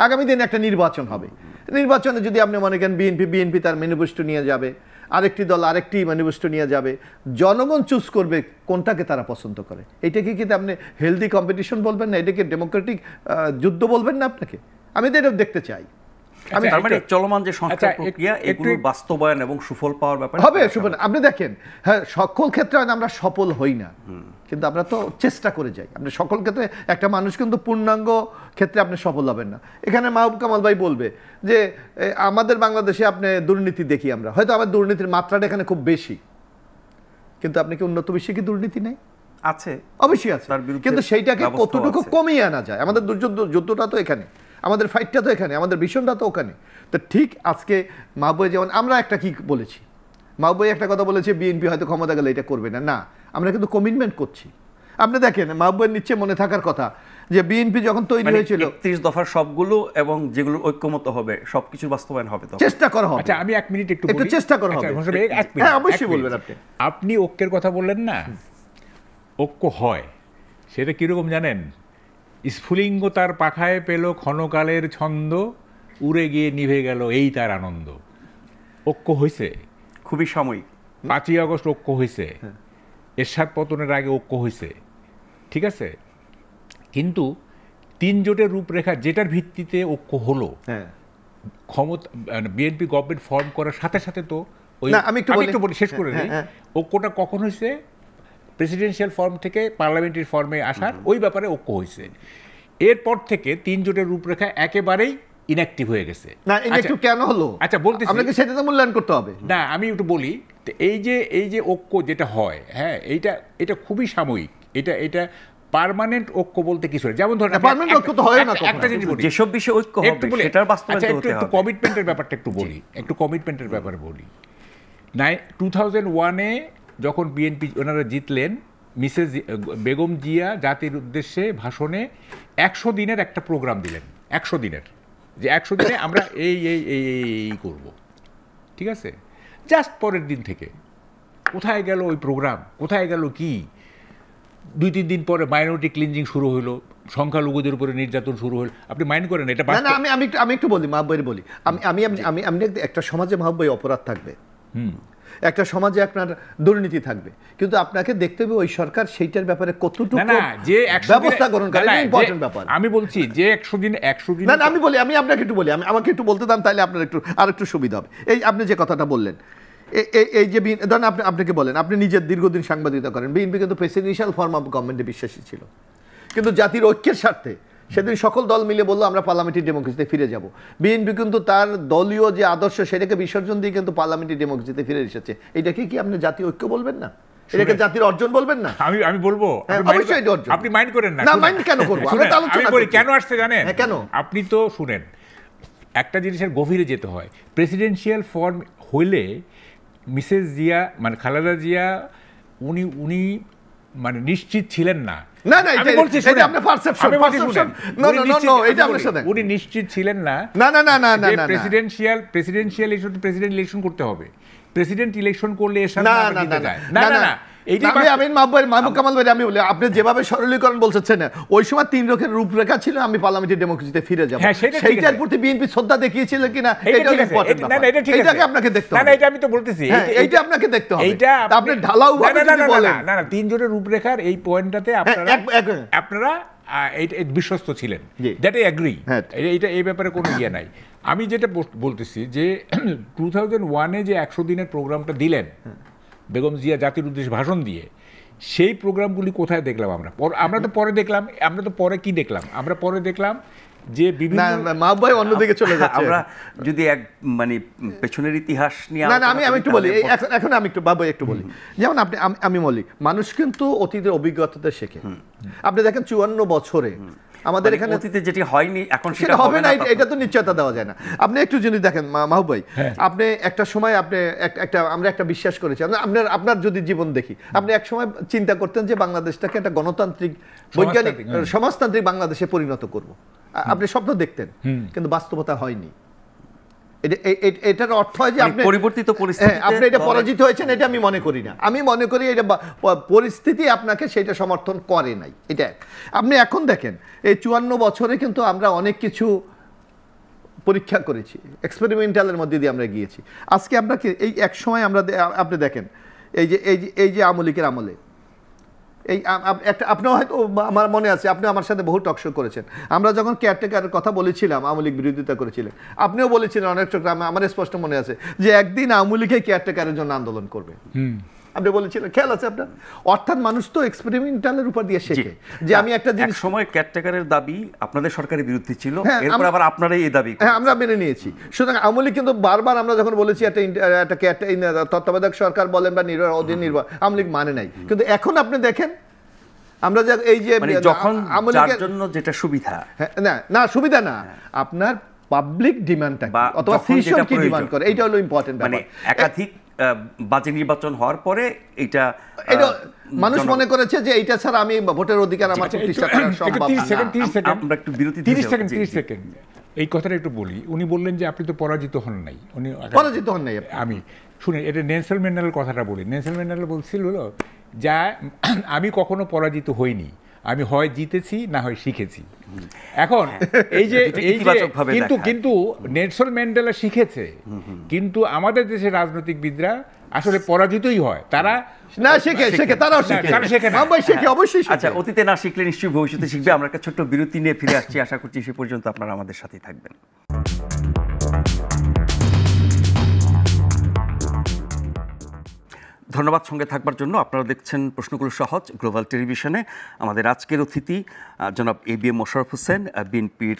S7: আগামী দিন একটা নির্বাচন হবে, নির্বাচনে যদি আপনি মনে করেন বিএনপি তার ম্যানিফেস্টো নিয়ে যাবে, আরেকটি দল আরেকটি ম্যানিফেস্টো নিয়ে যাবে, জনগণ চুজ করবে কোনটাকে তারা পছন্দ করে। এটাকে কি আপনি হেলদি কম্পিটিশন বলবেন না, এটাকে ডেমোক্রেটিক যুদ্ধ বলবেন না আপনাকে? আমি তো এটা দেখতে চাই।
S1: তার মানে চলমান যে সংস্কার প্রক্রিয়া এগুলো বাস্তবায়ন এবং সুফল পাওয়ার ব্যাপারে
S7: হবে। আপনি দেখেন, হ্যাঁ সকল ক্ষেত্রে আমরা সফল হই না, কিন্তু আমরা তো চেষ্টা করে যাই। আপনি সকল ক্ষেত্রে একটা মানুষ কিন্তু পূর্ণাঙ্গ ক্ষেত্রে আপনি সফল হবেন না। এখানে মাহবুব কামাল ভাই বলবে যে আমাদের বাংলাদেশে আপনি দুর্নীতি দেখি আমরা, হয়তো আমার দুর্নীতির মাত্রাটা এখানে খুব বেশি, কিন্তু আপনি কি উন্নত বিশ্বে কি দুর্নীতি নেই?
S1: আছে,
S7: অবশ্যই আছে, কিন্তু সেইটাকে কতটুকু কমিয়ে আনা যায়? আমাদের যুদ্ধটা তো এখানে, আমাদের ফাইটটা তো এখানে, আমাদের ভীষণটা তো ওখানে। তো ঠিক আজকে মাহবুব যেমন আমরা একটা কি বলেছি, মাহবুব একটা কথা বলেছে বিএনপি হয়তো ক্ষমতা গেলে এটা করবে না, আমরা কিন্তু কমিটমেন্ট করছি। আপনি দেখেন মাহবুবের নিচে মনে থাকার কথা যে বিএনপি যখন তৈরি হয়েছিল
S1: ৩১ দফার সবগুলো এবং যেগুলো ঐক্যমত হবে সবকিছু বাস্তবায়ন হবে, তো
S7: চেষ্টা করা হবে।
S6: আচ্ছা আমি 1 মিনিট একটু
S7: চেষ্টা করা হবে। হ্যাঁ অবশ্যই বলবেন আপনি।
S6: আপনি ঐক্যের কথা বললেন না, ঐক্য হয় সেটা কিরকম জানেন? স্ফুলিঙ্গ তার পাখায় পেল ক্ষণকালের ছন্দ, উড়ে গিয়ে নিভে গেল এই তার আনন্দ। ঐক্য হয়েছে,
S1: খুবই সাময়িক।
S6: 5ই আগস্ট ঐক্য হয়েছে, এরশাদ পতনের আগে ঐক্য হয়েছে, ঠিক আছে, কিন্তু 3 জোটের রূপরেখা যেটার ভিত্তিতে ঐক্য হলো, ক্ষমতা বিএনপি গভর্নমেন্ট ফর্ম করার সাথে সাথে তো আমি একটু বলি শেষ করে দিই, ঐক্যটা কখন হয়েছে? প্রেসিডেন্সিয়াল ফর্ম থেকে পার্লামেন্টারি ফর্মে আসার ওই ব্যাপারে ঐক্য হয়েছে। এরপর থেকে 3 জোটের রূপরেখা একেবারেই ইনঅ্যাক্টিভ হয়ে গেছে।
S7: না ইনঅ্যাক্টিভ কেন হলো?
S6: আচ্ছা বলতেছি,
S7: আপনাকে সেটা তো মূল্যায়ন করতে হবে।
S6: না আমি একটু বলি, এই যে ঐক্য যেটা হয়, হ্যাঁ এটা খুবই সাময়িক, এটা পার্মানেন্ট ঐক্য বলতে কিছু না। যেমন ধরেন
S7: পার্মানেন্ট ঐক্য তো হয় না,
S1: একটা জিনিস বলি, যেসব বিষয়ে ঐক্য হবে সেটার বাস্তবায়ন হতে হবে।
S6: একটু কমিটমেন্টের ব্যাপারটা একটু বলি, কমিটমেন্টের ব্যাপারে বলি। 2001-এ যখন বিএনপি ওনারা জিতলেন, মিসেস বেগম জিয়া জাতির উদ্দেশ্যে ভাষণে 100 দিনের একটা প্রোগ্রাম দিলেন, 100 দিনের, যে 100 দিনে আমরা এই করব, ঠিক আছে। জাস্ট পরের দিন থেকে কোথায় গেল ওই প্রোগ্রাম, কোথায় গেল কি? 2-3 দিন পরে মাইনরিটি ক্লিনজিং শুরু হলো, সংখ্যালঘুদের উপরে নির্যাতন শুরু হলো। আপনি মাইন্ড করেন এটা?
S7: না আমি একটু বলি, মাহবুবের বলি, আমি একটা সমাজে মাহবুব অপরাধ থাকবে, একটা সমাজে আপনার দুর্নীতি থাকবে, কিন্তু আপনাকে দেখতে হবে ওই সরকার সেইটার ব্যাপারে কতটুকু ব্যবস্থা গ্রহণ করে, ইম্পর্টেন্ট ব্যাপার।
S6: আমি বলছি যে 100 দিন
S7: না আমি বলি, আমি আপনাকে একটু বলি, আমাকে একটু বলতে দেন, তাহলে আপনার আরেকটু সুবিধা হবে। এই আপনি যে কথাটা বললেন, এই যে ধরেন আপনাকে বলেন, আপনি নিজের দীর্ঘদিন সাংবাদিকতা করেন, বিএনপি কিন্তু প্রেসিডেন্সিয়াল ফর্ম অফ গভর্নমেন্টে বিশ্বাসী ছিল, কিন্তু জাতির ঐক্যের স্বার্থে সেদিন সকল দল মিলে বললো আমরা পার্লামেন্টারি ডেমোক্রেসিতে ফিরে যাব। বিএনপি কিন্তু তার দলীয় যে আদর্শ সেটাকে বিসর্জন দিয়ে কিন্তু পার্লামেন্টারি ডেমোক্রেসিতে ফিরে এসেছে। এটাকে কি আপনি জাতীয় ঐক্য বলবেন না? এটাকে জাতির অর্জন বলবেন না?
S6: আমি বলবো
S7: অবশ্যই এটা অর্জন।
S6: আপনি মাইন্ড করেন না?
S7: না মাইন্ড কেন করব? আমরা তো আলোচনা
S6: করি। কেন আসছে জানেন?
S7: কেন?
S6: আপনি তো শুনেন, একটা জিনিসের গভীরে যেতে হয়। প্রেসিডেন্সিয়াল ফর্ম হইলে মিসেস জিয়া মানে খালেদা জিয়া উনি মানে নিশ্চিত ছিলেন না। উনি নিশ্চিত ছিলেন না প্রেসিডেন্ট ইলেকশন করতে হবে। প্রেসিডেন্ট ইলেকশন করলে
S7: আপনি যেভাবে সরলীকরণ বলছেন, ওই সময় 3 রকমের রূপরেখা ছিল, আমি পার্লামেন্টারি ডেমোক্রেসিতে ফিরে যাব, সেইটার প্রতি বিএনপি শ্রদ্ধা দেখিয়েছিল কিনা এটাকে আপনাকে দেখতে হবে।
S6: এটা আমি তো বলতেছি,
S7: এইটা আপনাকে দেখতে হবে। এইটা আপনি ঢালাও ভাবে যদি বলেন
S6: না 3 জনের রূপরেখার এই পয়েন্টটাতে আপনারা বিশ্বস্ত ছিলেন, দ্যাট আই এগ্রি। এইটা এই ব্যাপারে কোনো ইয়ে নাই। আমি যেটা বলতেছি যে 2001-এ যে 100 দিনের প্রোগ্রামটা দিলেন বেগম জিয়া জাতির উদ্দেশ্যে ভাষণ দিয়ে, সেই প্রোগ্রামগুলি কোথায় দেখলাম আমরা তো পরে দেখলাম। আমরা পরে দেখলাম যে বিভিন্ন
S7: অন্যদিকে চলে যাচ্ছে।
S1: আমরা যদি মানে পেছনের ইতিহাস নিয়ে
S7: আমি একটু বলি, এখন আমি একটু বাবু একটু বলি। যেমন আমি বলি, মানুষ কিন্তু অতীতের অভিজ্ঞতাতে শেখে। আপনি দেখেন 54 বছরে আমাদের এখানে
S1: অতীতে যেটি হয়নি এখন
S7: সেটা হবে না, এটা তো নিশ্চয়তা দেওয়া যায় না। আপনি একটু যদি দেখেন মাহবুব ভাই, আপনি একটা সময় আমরা একটা বিশ্বাস করেছি, আপনার যদি জীবন দেখি, আপনি এক সময় চিন্তা করতেন যে বাংলাদেশটাকে একটা গণতান্ত্রিক বৈজ্ঞানিক সমাজতান্ত্রিক বাংলাদেশে পরিণত করব, আপনি স্বপ্ন দেখতেন, কিন্তু বাস্তবতা হয়নি। এটার অর্থ হয় যে আপনি
S1: পরিবর্তিত
S7: হ্যাঁ,
S1: পরিস্থিতিতে
S7: আপনি এটা পরাজিত হয়েছেন, এটা আমি মনে করি না। আমি মনে করি এটা পরিস্থিতি আপনাকে সেটা সমর্থন করে নাই। এটা আপনি এখন দেখেন, এই 54 বছরে কিন্তু আমরা অনেক কিছু পরীক্ষা করেছি, এক্সপেরিমেন্টালের মধ্যে দিয়ে আমরা গিয়েছি। আজকে আপনাকে এই এক সময় আমরা আপনি দেখেন এই যে আওয়ামী লীগের আমলে এই একটা, আপনিও হয়তো, আমার মনে আছে আপনি আমার সাথে বহু টকশো করেছেন, আমরা যখন কেয়ারটেকারের কথা বলেছিলাম, আওয়ামী লীগ বিরোধিতা করেছিলেন, আপনিও বলেছিলেন অনেক চক্র, আমার স্পষ্ট মনে আছে যে একদিন আওয়ামী লীগই কেয়ারটেকারের জন্য আন্দোলন করবে, আপনি বলেছিলেন, খেয়াল আছে আপনার? অর্থাৎ মানুষ তো এক্সপেরিমেন্টালের উপর দিয়ে শেখে যে আমি একটা জিনিস,
S1: সময় কেয়ারটেকারের দাবি আপনাদের সরকারের বিরুদ্ধে ছিল,
S7: হ্যাঁ,
S1: এরপর আবার আপনারাই এই দাবি
S7: হ্যাঁ আমরা মেনে নিয়েছি। সুতরাং আওয়ামী লীগ কিন্তু বারবার আমরা যখন বলেছি একটা তত্ত্বাবধায়ক সরকার বলেন বা অধীন নির্বাচন, আওয়ামী লীগ মানে নাই। কিন্তু এখন আপনি দেখেন আমরা এই যে
S1: যখন যার জন্য যেটা সুবিধা,
S7: না সুবিধা না, আপনার পাবলিক ডিমান্ডটা অথবা সিস্টেম কি ডিমান্ড করে, এইটা হলো ইম্পর্টেন্ট।
S1: মানে একাধিক বাজে নির্বাচন হওয়ার পরে এটা
S7: মানুষ মনে করেছে যে এইটা ছাড়া আমি ভোটের অধিকার আমার প্রতিষ্ঠা করা সম্ভব না।
S1: আমরা একটু বিরতি
S6: 30 সেকেন্ড এই কথাটা একটু বলি। উনি বললেন যে আপনি তো পরাজিত হন নাই, উনি
S7: পরাজিত হন নাই।
S1: আমি
S6: শুনে এটা নেলসন ম্যান্ডেলার কথাটা বলি। নেলসন ম্যান্ডেলা বলছিল যা আমি কখনো পরাজিত হইনি, আমি হয় জিতেছি না হয় শিখেছি। এখন এই যে কিন্তু নেলসন ম্যান্ডেলা শিখেছে, কিন্তু আমাদের দেশের রাজনৈতিকবিদরা আসলে পরাজিতই হয়, তারা
S7: না শেখে, তারাও শেখে অবশ্যই।
S1: আচ্ছা, অতীতে না শিখলে নিশ্চয়ই ভবিষ্যতে শিখবে। আমরা একটা ছোট্ট বিরতি নিয়ে ফিরে আসছি, আশা করছি সে পর্যন্ত আপনারা আমাদের সাথেই থাকবেন। ধন্যবাদ সঙ্গে থাকবার জন্য। আপনারা দেখছেন প্রশ্নগুলো সহজ গ্লোবাল টেলিভিশনে। আমাদের আজকের অতিথি জনাব ABM মোশাররফ হোসেন, বিএনপির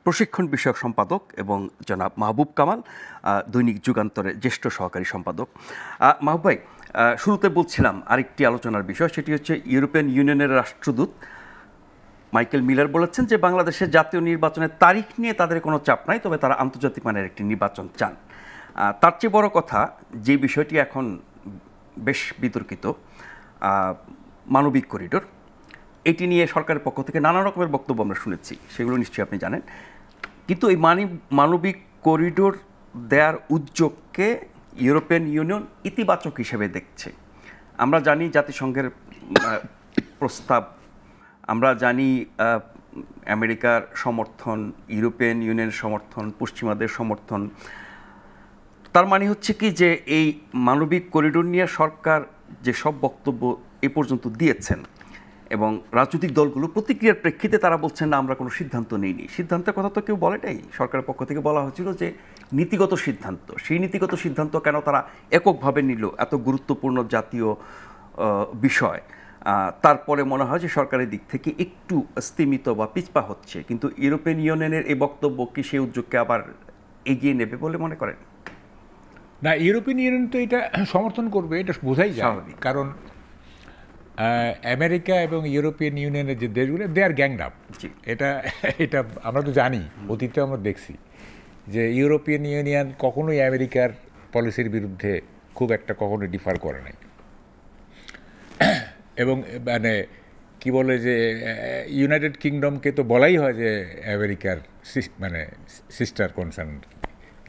S1: প্রশিক্ষণ বিষয়ক সম্পাদক, এবং জনাব মাহবুব কামাল, দৈনিক যুগান্তরের জ্যেষ্ঠ সহকারী সম্পাদক। মাহবুব ভাই, শুরুতে বলছিলাম আরেকটি আলোচনার বিষয়, সেটি হচ্ছে ইউরোপিয়ান ইউনিয়নের রাষ্ট্রদূত মাইকেল মিলার বলেছেন যে বাংলাদেশের জাতীয় নির্বাচনের তারিখ নিয়ে তাদের কোনো চাপ নাই, তবে তারা আন্তর্জাতিক মানের একটি নির্বাচন চান। তার চেয়ে বড় কথা, যে বিষয়টি এখন বেশ বিতর্কিত, মানবিক করিডোর, এটি নিয়ে সরকারের পক্ষ থেকে নানা রকমের বক্তব্য আমরা শুনেছি, সেগুলো নিশ্চয়ই আপনি জানেন। কিন্তু এই মানবিক করিডোর দেওয়ার উদ্যোগকে ইউরোপিয়ান ইউনিয়ন ইতিবাচক হিসেবে দেখছে। আমরা জানি জাতিসংঘের প্রস্তাব, আমরা জানি আমেরিকার সমর্থন, ইউরোপিয়ান ইউনিয়নের সমর্থন, পশ্চিমাদের সমর্থন। তার মানে হচ্ছে কি যে এই মানবিক করিডোর নিয়ে সরকার যে সব বক্তব্য এ পর্যন্ত দিয়েছেন, এবং রাজনৈতিক দলগুলো প্রতিক্রিয়ার প্রেক্ষিতে তারা বলছেন না আমরা কোনো সিদ্ধান্ত নিইনি। সিদ্ধান্তের কথা তো কেউ বলেটাই, সরকারের পক্ষ থেকে বলা হয়েছিল যে নীতিগত সিদ্ধান্ত। সেই নীতিগত সিদ্ধান্ত কেন তারা এককভাবে নিল, এত গুরুত্বপূর্ণ জাতীয় বিষয়। তারপরে মনে হয় যে সরকারের দিক থেকে একটু স্তিমিত বা পিছপা হচ্ছে। কিন্তু ইউরোপিয়ান ইউনিয়নের এই বক্তব্য কি সেই উদ্যোগকে আবার এগিয়ে নেবে বলে মনে করেন?
S6: না, ইউরোপিয়ান ইউনিয়ন তো এটা সমর্থন করবে, এটা বোঝাই যায়। কারণ আমেরিকা এবং ইউরোপিয়ান ইউনিয়নের যে দেশগুলো, দে আর গ্যাংড আপ। এটা আমরা তো জানি, অতীতে আমরা দেখছি যে ইউরোপিয়ান ইউনিয়ন কখনোই আমেরিকার পলিসির বিরুদ্ধে খুব একটা কখনোই ডিফার করে নাই। এবং মানে কি বলে যে ইউনাইটেড কিংডমকে তো বলাই হয় যে আমেরিকার মানে সিস্টার কনসার্ন।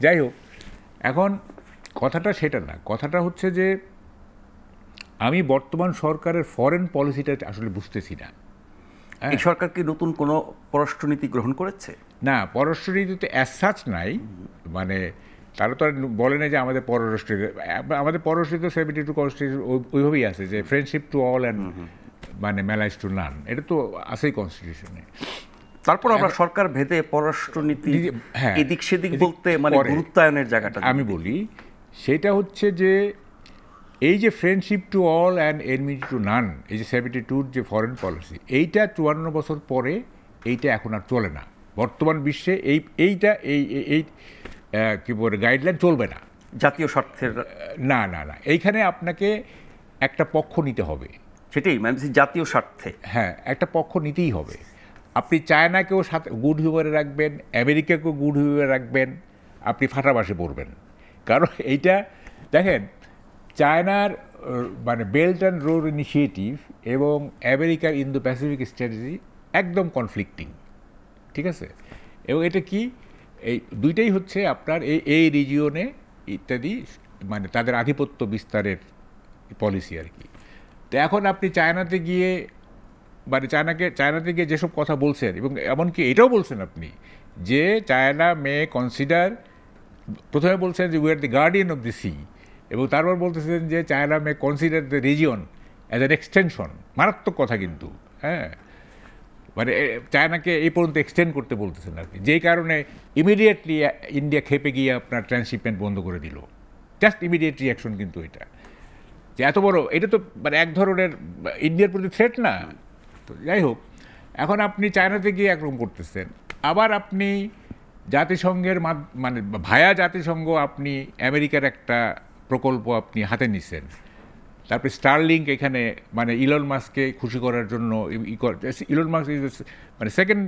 S6: যাই হোক, এখন কথাটা সেটা না, কথাটা হচ্ছে যে আমি বর্তমান সরকারের ফরেন পলিসিটা আসলে বুঝতেছি না।
S1: এই সরকার কি নতুন কোনো পররাষ্ট্রনীতি গ্রহণ করেছে?
S6: না, পররাষ্ট্রনীতি তো অ্যাজ সাচ নাই। মানে তারা তো আর বলে না যে আমাদের পররাষ্ট্র তো 72 কনস্টিটিউশন ওইভাবেই আছে যে ফ্রেন্ডশিপ টু অল অ্যান্ড মানে ম্যালাইজ টু নান, এটা তো আছেই কনস্টিটিউশনে।
S1: তারপর আমরা সরকার ভেদে পররাষ্ট্রনীতি এদিক সেদিক বলতে মানে গুরুত্বায়নের জায়গাটা
S6: আমি বলি, সেটা হচ্ছে যে এই যে friendship to all and enmity two নান, এই যে 72 যে ফরেন পলিসি, এইটা 54 বছর পরে এইটা এখন আর চলে না বর্তমান বিশ্বে। এইটা কী বলে গাইডলাইন চলবে না
S1: জাতীয় স্বার্থের।
S6: না না না, এইখানে আপনাকে একটা পক্ষ নিতে হবে।
S1: সেটাই মানে জাতীয় স্বার্থে,
S6: হ্যাঁ, একটা পক্ষ নিতেই হবে। আপনি চায়নাকেও সাথে গুড হিউমারে রাখবেন, আমেরিকাকেও গুড হিউমারে রাখবেন, আপনি ফাটাবাসে পড়বেন। কারণ এইটা দেখেন, চায়নার মানে বেল্ট অ্যান্ড রোড ইনিশিয়েটিভ এবং আমেরিকার ইন্দো প্যাসিফিক স্ট্র্যাটেজি একদম কনফ্লিক্টিং, ঠিক আছে? এবং এটা কি এই দুইটাই হচ্ছে আপনার এই রিজিয়নে ইত্যাদি মানে তাদের আধিপত্য বিস্তারের পলিসি আর কি। তো এখন আপনি চায়নাতে গিয়ে মানে চায়নাতে গিয়ে যেসব কথা বলছেন, এবং এমনকি এটাও বলছেন আপনি যে চায়না মে কনসিডার, প্রথমে বলছেন যে we are the guardian of the sea, এবং তারপর বলতেছেন যে China may consider the region as an extension. মারাত্মক কথা কিন্তু, হ্যাঁ, মানে চায়নাকে এই পর্যন্ত এক্সটেন্ড করতে বলতেছেন আর কি, যেই কারণে ইমিডিয়েটলি ইন্ডিয়া খেপে গিয়ে আপনার ট্রান্সশিপমেন্ট বন্ধ করে দিল। জাস্ট ইমিডিয়েট রিয়াকশন কিন্তু এটা, যে এত বড়, এটা তো মানে এক ধরনের ইন্ডিয়ার প্রতি থ্রেট না। তো যাই হোক, এখন আপনি চায়নাতে গিয়ে একরকম করতেছেন, আবার আপনি জাতিসংঘের মানে ভায়া জাতিসংঘ আপনি আমেরিকার একটা প্রকল্প আপনি হাতে নিছেন, তারপরে স্টারলিংক এখানে মানে ইলন মাস্ককে খুশি করার জন্য, ইলন মাস্ক ইজ মানে second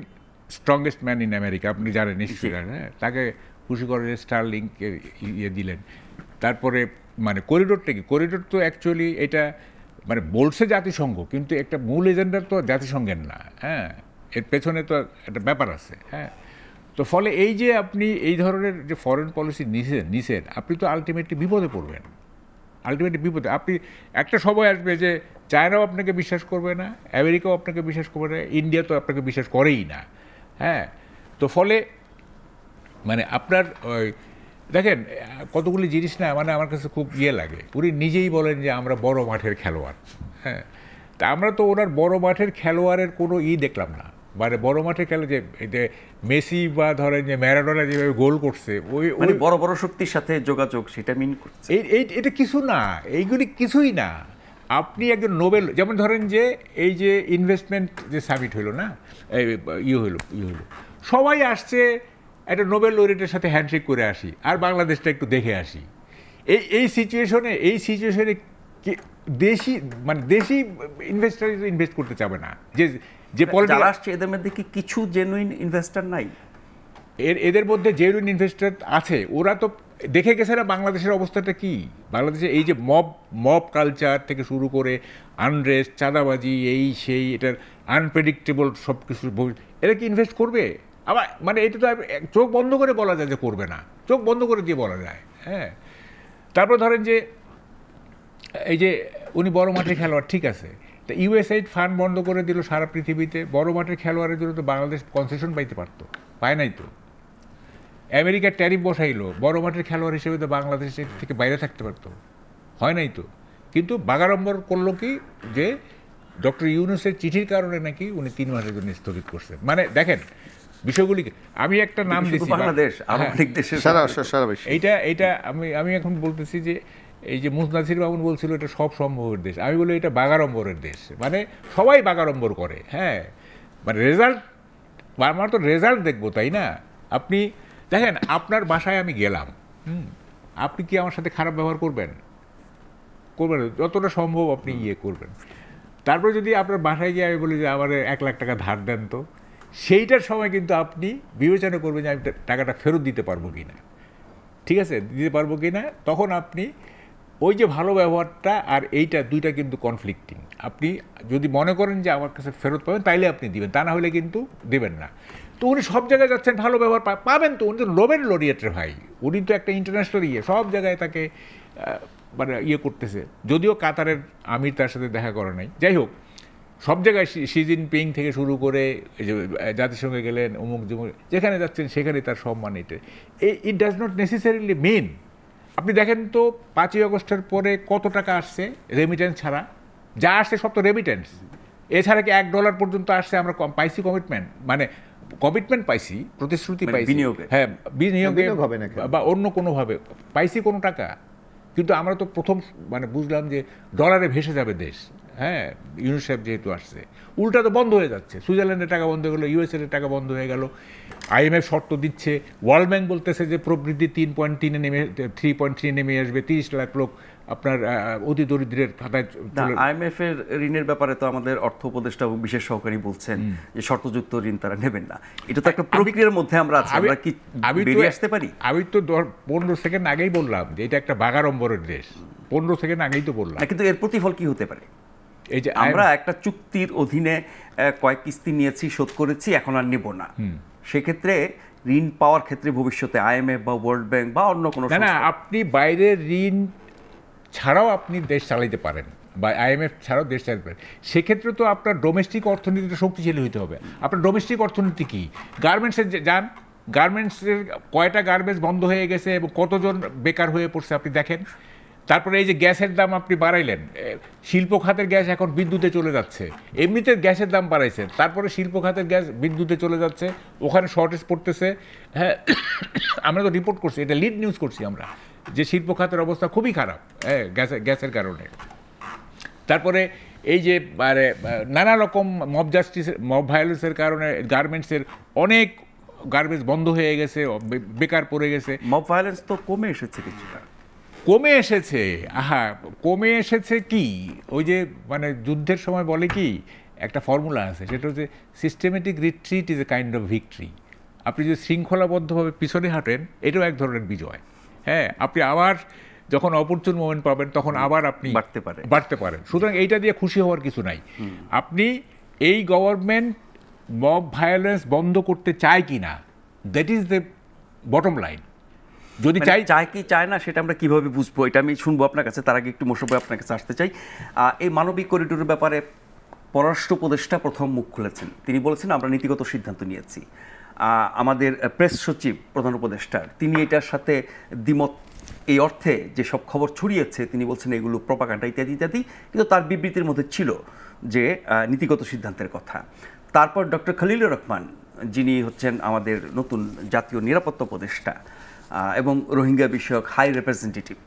S6: strongest man in America, আপনি জানেন নিশ্চয়ই, হ্যাঁ, তাকে খুশি করার স্টারলিংককে ইয়ে দিলেন। তারপরে মানে করিডোরটা কি, করিডোর তো অ্যাকচুয়ালি এটা মানে বলছে জাতিসংঘ, কিন্তু একটা মূল এজেন্ডার তো জাতিসংঘের না, হ্যাঁ, এর পেছনে তো একটা ব্যাপার আছে, হ্যাঁ। তো ফলে এই যে আপনি এই ধরনের যে ফরেন পলিসি নিছেন, আপনি তো আলটিমেটলি বিপদে পড়বেন, বিপদে। আপনি একটা সময় আসবে যে চায়নাও আপনাকে বিশ্বাস করবে না, আমেরিকাও আপনাকে বিশ্বাস করবে না, ইন্ডিয়া তো আপনাকে বিশ্বাস করেই না, হ্যাঁ। তো ফলে মানে আপনার ওই দেখেন কতগুলি জিনিস না মানে আমার কাছে খুব ইয়ে লাগে। উনি নিজেই বলেন যে আমরা বড় মাঠের খেলোয়াড়, হ্যাঁ, তা আমরা তো ওনার বড় মাঠের খেলোয়াড়ের কোনো দেখলাম না। মানে বড় মাঠে খেলে যে মেসি বা ধরেন যে ম্যারাডোনা যেভাবে গোল করছে, ওই
S1: বড় বড় শক্তির সাথে যোগাযোগ, সেটা মিন করছে।
S6: এটা কিছু না, এইগুলি কিছুই না। আপনি একজন নোবেল, যেমন ধরেন যে এই যে ইনভেস্টমেন্ট যে সামিট হইলো না, ইয়ে হইলো সবাই আসছে একটা নোবেল লরিটের সাথে হ্যান্ডশেক করে আসি, আর বাংলাদেশটা একটু দেখে আসি। এই সিচুয়েশনে দেশি ইনভেস্টার ইনভেস্ট করতে চাবে না। যে
S1: যারা আসছে এদের মধ্যে কি কিছু জেনুইন ইনভেস্টর নাই?
S6: এদের মধ্যে জেনুইন ইনভেস্টর আছে, ওরা তো দেখে গেছে না বাংলাদেশের অবস্থাটা কি। বাংলাদেশে এই যে মব কালচার থেকে শুরু করে আনরেস্ট, চাঁদাবাজি, এই সেই, এটার আনপ্রেডিক্টেবল সব কিছু, এরা কি ইনভেস্ট করবে? আবার মানে এটা তো চোখ বন্ধ করে বলা যায় যে করবে না, চোখ বন্ধ করে দিয়ে বলা যায়, হ্যাঁ। তারপর ধরেন যে এই যে উনি বড় মাঠের খেলোয়াড়, ঠিক আছে, তা ইউএসএইড ফান্ড বন্ধ করে দিল সারা পৃথিবীতে, বড় মাঠের খেলোয়াড়ের জন্য তো বাংলাদেশ কনসেশন পাইতে পারতো, পায় নাই তো। আমেরিকার ট্যারিফ বসাইলো, বড় মাঠের খেলোয়াড় হিসেবে তো বাংলাদেশের থেকে বাইরে থাকতে পারতো, হয় নাই তো। কিন্তু বাগাড়ম্বর করলো কি যে ডক্টর ইউনূসের চিঠির কারণে নাকি উনি 3 মাসের জন্য স্থগিত করছেন। মানে দেখেন বিষয়গুলি, আমি একটা নাম দিচ্ছি
S1: বাংলাদেশ,
S6: এইটা আমি এখন বলতেছি যে এই যে মুস্তাসির মামুন বলছিল এটা সব সম্ভবের দেশ, আমি বলি এটা বাগাড়ম্বরের দেশ, মানে সবাই বাগাড়ম্বর করে, হ্যাঁ। মানে রেজাল্ট, আমার তো রেজাল্ট দেখবো, তাই না? আপনি দেখেন আপনার বাসায় আমি গেলাম, আপনি কি আমার সাথে খারাপ ব্যবহার করবেন? যতটা সম্ভব আপনি ইয়ে করবেন। তারপরে যদি আপনার বাসায় গিয়ে আমি বলি যে আমার 1 লাখ টাকা ধার দেন, তো সেইটার সময় কিন্তু আপনি বিবেচনা করবেন যে আমি টাকাটা ফেরত দিতে পারবো কি না, ঠিক আছে, দিতে পারবো কি না। তখন আপনি ওই যে ভালো ব্যবহারটা আর এইটা দুইটা কিন্তু কনফ্লিক্টিং। আপনি যদি মনে করেন যে আমার কাছে ফেরত পাবেন তাইলে আপনি দিবেন, তা না হলে কিন্তু দেবেন না। তো উনি সব জায়গায় যাচ্ছেন, ভালো ব্যবহার পাবেন তো, উনি তো নোবেল লরিয়েটের ভাই, উনি তো একটা ইন্টারন্যাশনাল সব জায়গায় তাকে মানে করতেছে। যদিও কাতারের আমির তার সাথে দেখা করে নাই, যাই হোক, সব জায়গায় শি জিনপিং থেকে শুরু করে এই যে জাতিসংঘে গেলেন, অমুক যেখানে যাচ্ছেন সেখানে তার সম্মান। ইট ডাজ নট নেসেসারিলি মিন। আপনি দেখেন তো 5ই আগস্টের পরে কত টাকা আসছে রেমিটেন্স ছাড়া, যা আসছে সব তো রেমিটেন্স। এছাড়া কি $1 পর্যন্ত আসছে? আমরা পাইছি কমিটমেন্ট পাইছি, প্রতিশ্রুতি পাইছি, হ্যাঁ, বিনিয়োগে বা অন্য কোনোভাবে পাইছি কোনো টাকা। কিন্তু আমরা তো প্রথম মানে বুঝলাম যে ডলারে ভেসে যাবে দেশ, হ্যাঁ, ইউনিসেফ যেহেতু আসছে, উল্টা তো বন্ধ হয়ে যাচ্ছে। সুইজারল্যান্ডের টাকা বন্ধ হয়ে গেলো, ইউএসএর টাকা বন্ধ হয়ে গেল, IMF শর্ত দিচ্ছে, ওয়ার্ল্ড ব্যাংক বলতেছে যে প্রবৃদ্ধি 3.3 নেমে আসবে, 30 লাখ লোক আপনার অতি দরিদ্রের খাতায়।
S1: IMF এর ঋণের ব্যাপারে তো আমাদের অর্থ উপদেষ্টা বিশেষ সহকারী বলছেন যে শর্তযুক্ত ঋণ তারা নেবেন না। এটা তো একটা প্রক্রিয়ার মধ্যে আমরা আছি, আমরা কি বেরিয়ে আসতে পারি?
S6: আমি তো 15 সেকেন্ড আগেই বললাম যে এটা একটা বাগাড়ম্বরের দেশ, 15 সেকেন্ড আগেই তো বললাম।
S1: কিন্তু এর প্রতিফল কি হতে পারে?
S6: এই যে
S1: আমরা একটা চুক্তির অধীনে কয়েক কিস্তি নিয়েছি, শোধ করেছি, এখন আর নেব না, সেক্ষেত্রে ঋণ পাওয়ার ক্ষেত্রে ভবিষ্যতে IMF বা ওয়ার্ল্ড ব্যাংক বা অন্য কোনো
S6: না, আপনি বাইরের ঋণ ছাড়াও আপনি দেশ চালাইতে পারেন, বা IMF ছাড়াও দেশ চালাতে পারেন। সেক্ষেত্রে তো আপনার ডোমেস্টিক অর্থনীতিটা শক্তিশালী হতে হবে। আপনার ডোমেস্টিক অর্থনীতি কি? গার্মেন্টসের যান, গার্মেন্টসের কয়টা গার্মেন্টস বন্ধ হয়ে গেছে এবং কতজন বেকার হয়ে পড়ছে আপনি দেখেন। তারপরে এই যে গ্যাসের দাম আপনি বাড়াইলেন, শিল্প খাতের গ্যাস এখন বিদ্যুতে চলে যাচ্ছে, এমনিতে গ্যাসের দাম বাড়াইছেন, তারপরে শিল্প খাতের গ্যাস বিদ্যুতে চলে যাচ্ছে, ওখানে শর্টেজ পড়তেছে। হ্যাঁ, আমরা তো রিপোর্ট করছি, এটা লিড নিউজ করছি আমরা, যে শিল্প খাতের অবস্থা খুবই খারাপ গ্যাসের কারণে। তারপরে এই যে মানে নানা রকম মব ভায়োলেন্সের কারণে গার্মেন্টসের অনেক গার্মেন্টস বন্ধ হয়ে গেছে, বেকার পড়ে গেছে।
S1: মব ভায়োলেন্স তো কমে এসেছে কিছুটা,
S6: কমে এসেছে কি, ওই যে মানে যুদ্ধের সময় বলে কি একটা ফর্মুলা আছে, সেটা হচ্ছে systematic retreat is a kind of victory. আপনি যদি শৃঙ্খলাবদ্ধভাবে পিছনে হাঁটেন, এটাও এক ধরনের বিজয়। হ্যাঁ, আপনি আবার যখন অপরচুন মোমেন্ট পাবেন তখন আবার আপনি বাড়তে পারেন। সুতরাং এইটা দিয়ে খুশি হওয়ার কিছু নাই। আপনি এই গভর্নমেন্ট মব ভায়োলেন্স বন্ধ করতে চায় কি না, that is the bottom line. যদি
S1: চায় কি চায় না সেটা আমরা কিভাবে বুঝবো, এটা আমি শুনবো আপনার কাছে। তার আগে একটু মোশাররফ ভাই আপনার কাছে আসতে চাই। এই মানবিক করিডোরের ব্যাপারে পররাষ্ট্র উপদেষ্টা প্রথম মুখ খুলেছেন, তিনি বলেছেন আমরা নীতিগত সিদ্ধান্ত নিয়েছি। আমাদের প্রেস সচিব প্রধান উপদেষ্টার, তিনি এটার সাথে দ্বিমত, এই অর্থে যে সব খবর ছড়িয়েছে তিনি বলছেন এগুলো প্রপাগান্ডা ইত্যাদি ইত্যাদি, কিন্তু তার বিবৃতির মধ্যে ছিল যে নীতিগত সিদ্ধান্তের কথা। তারপর ডক্টর খলিলুর রহমান, যিনি হচ্ছেন আমাদের নতুন জাতীয় নিরাপত্তা উপদেষ্টা এবং রোহিঙ্গা বিষয়ক হাই রিপ্রেজেন্টেটিভ,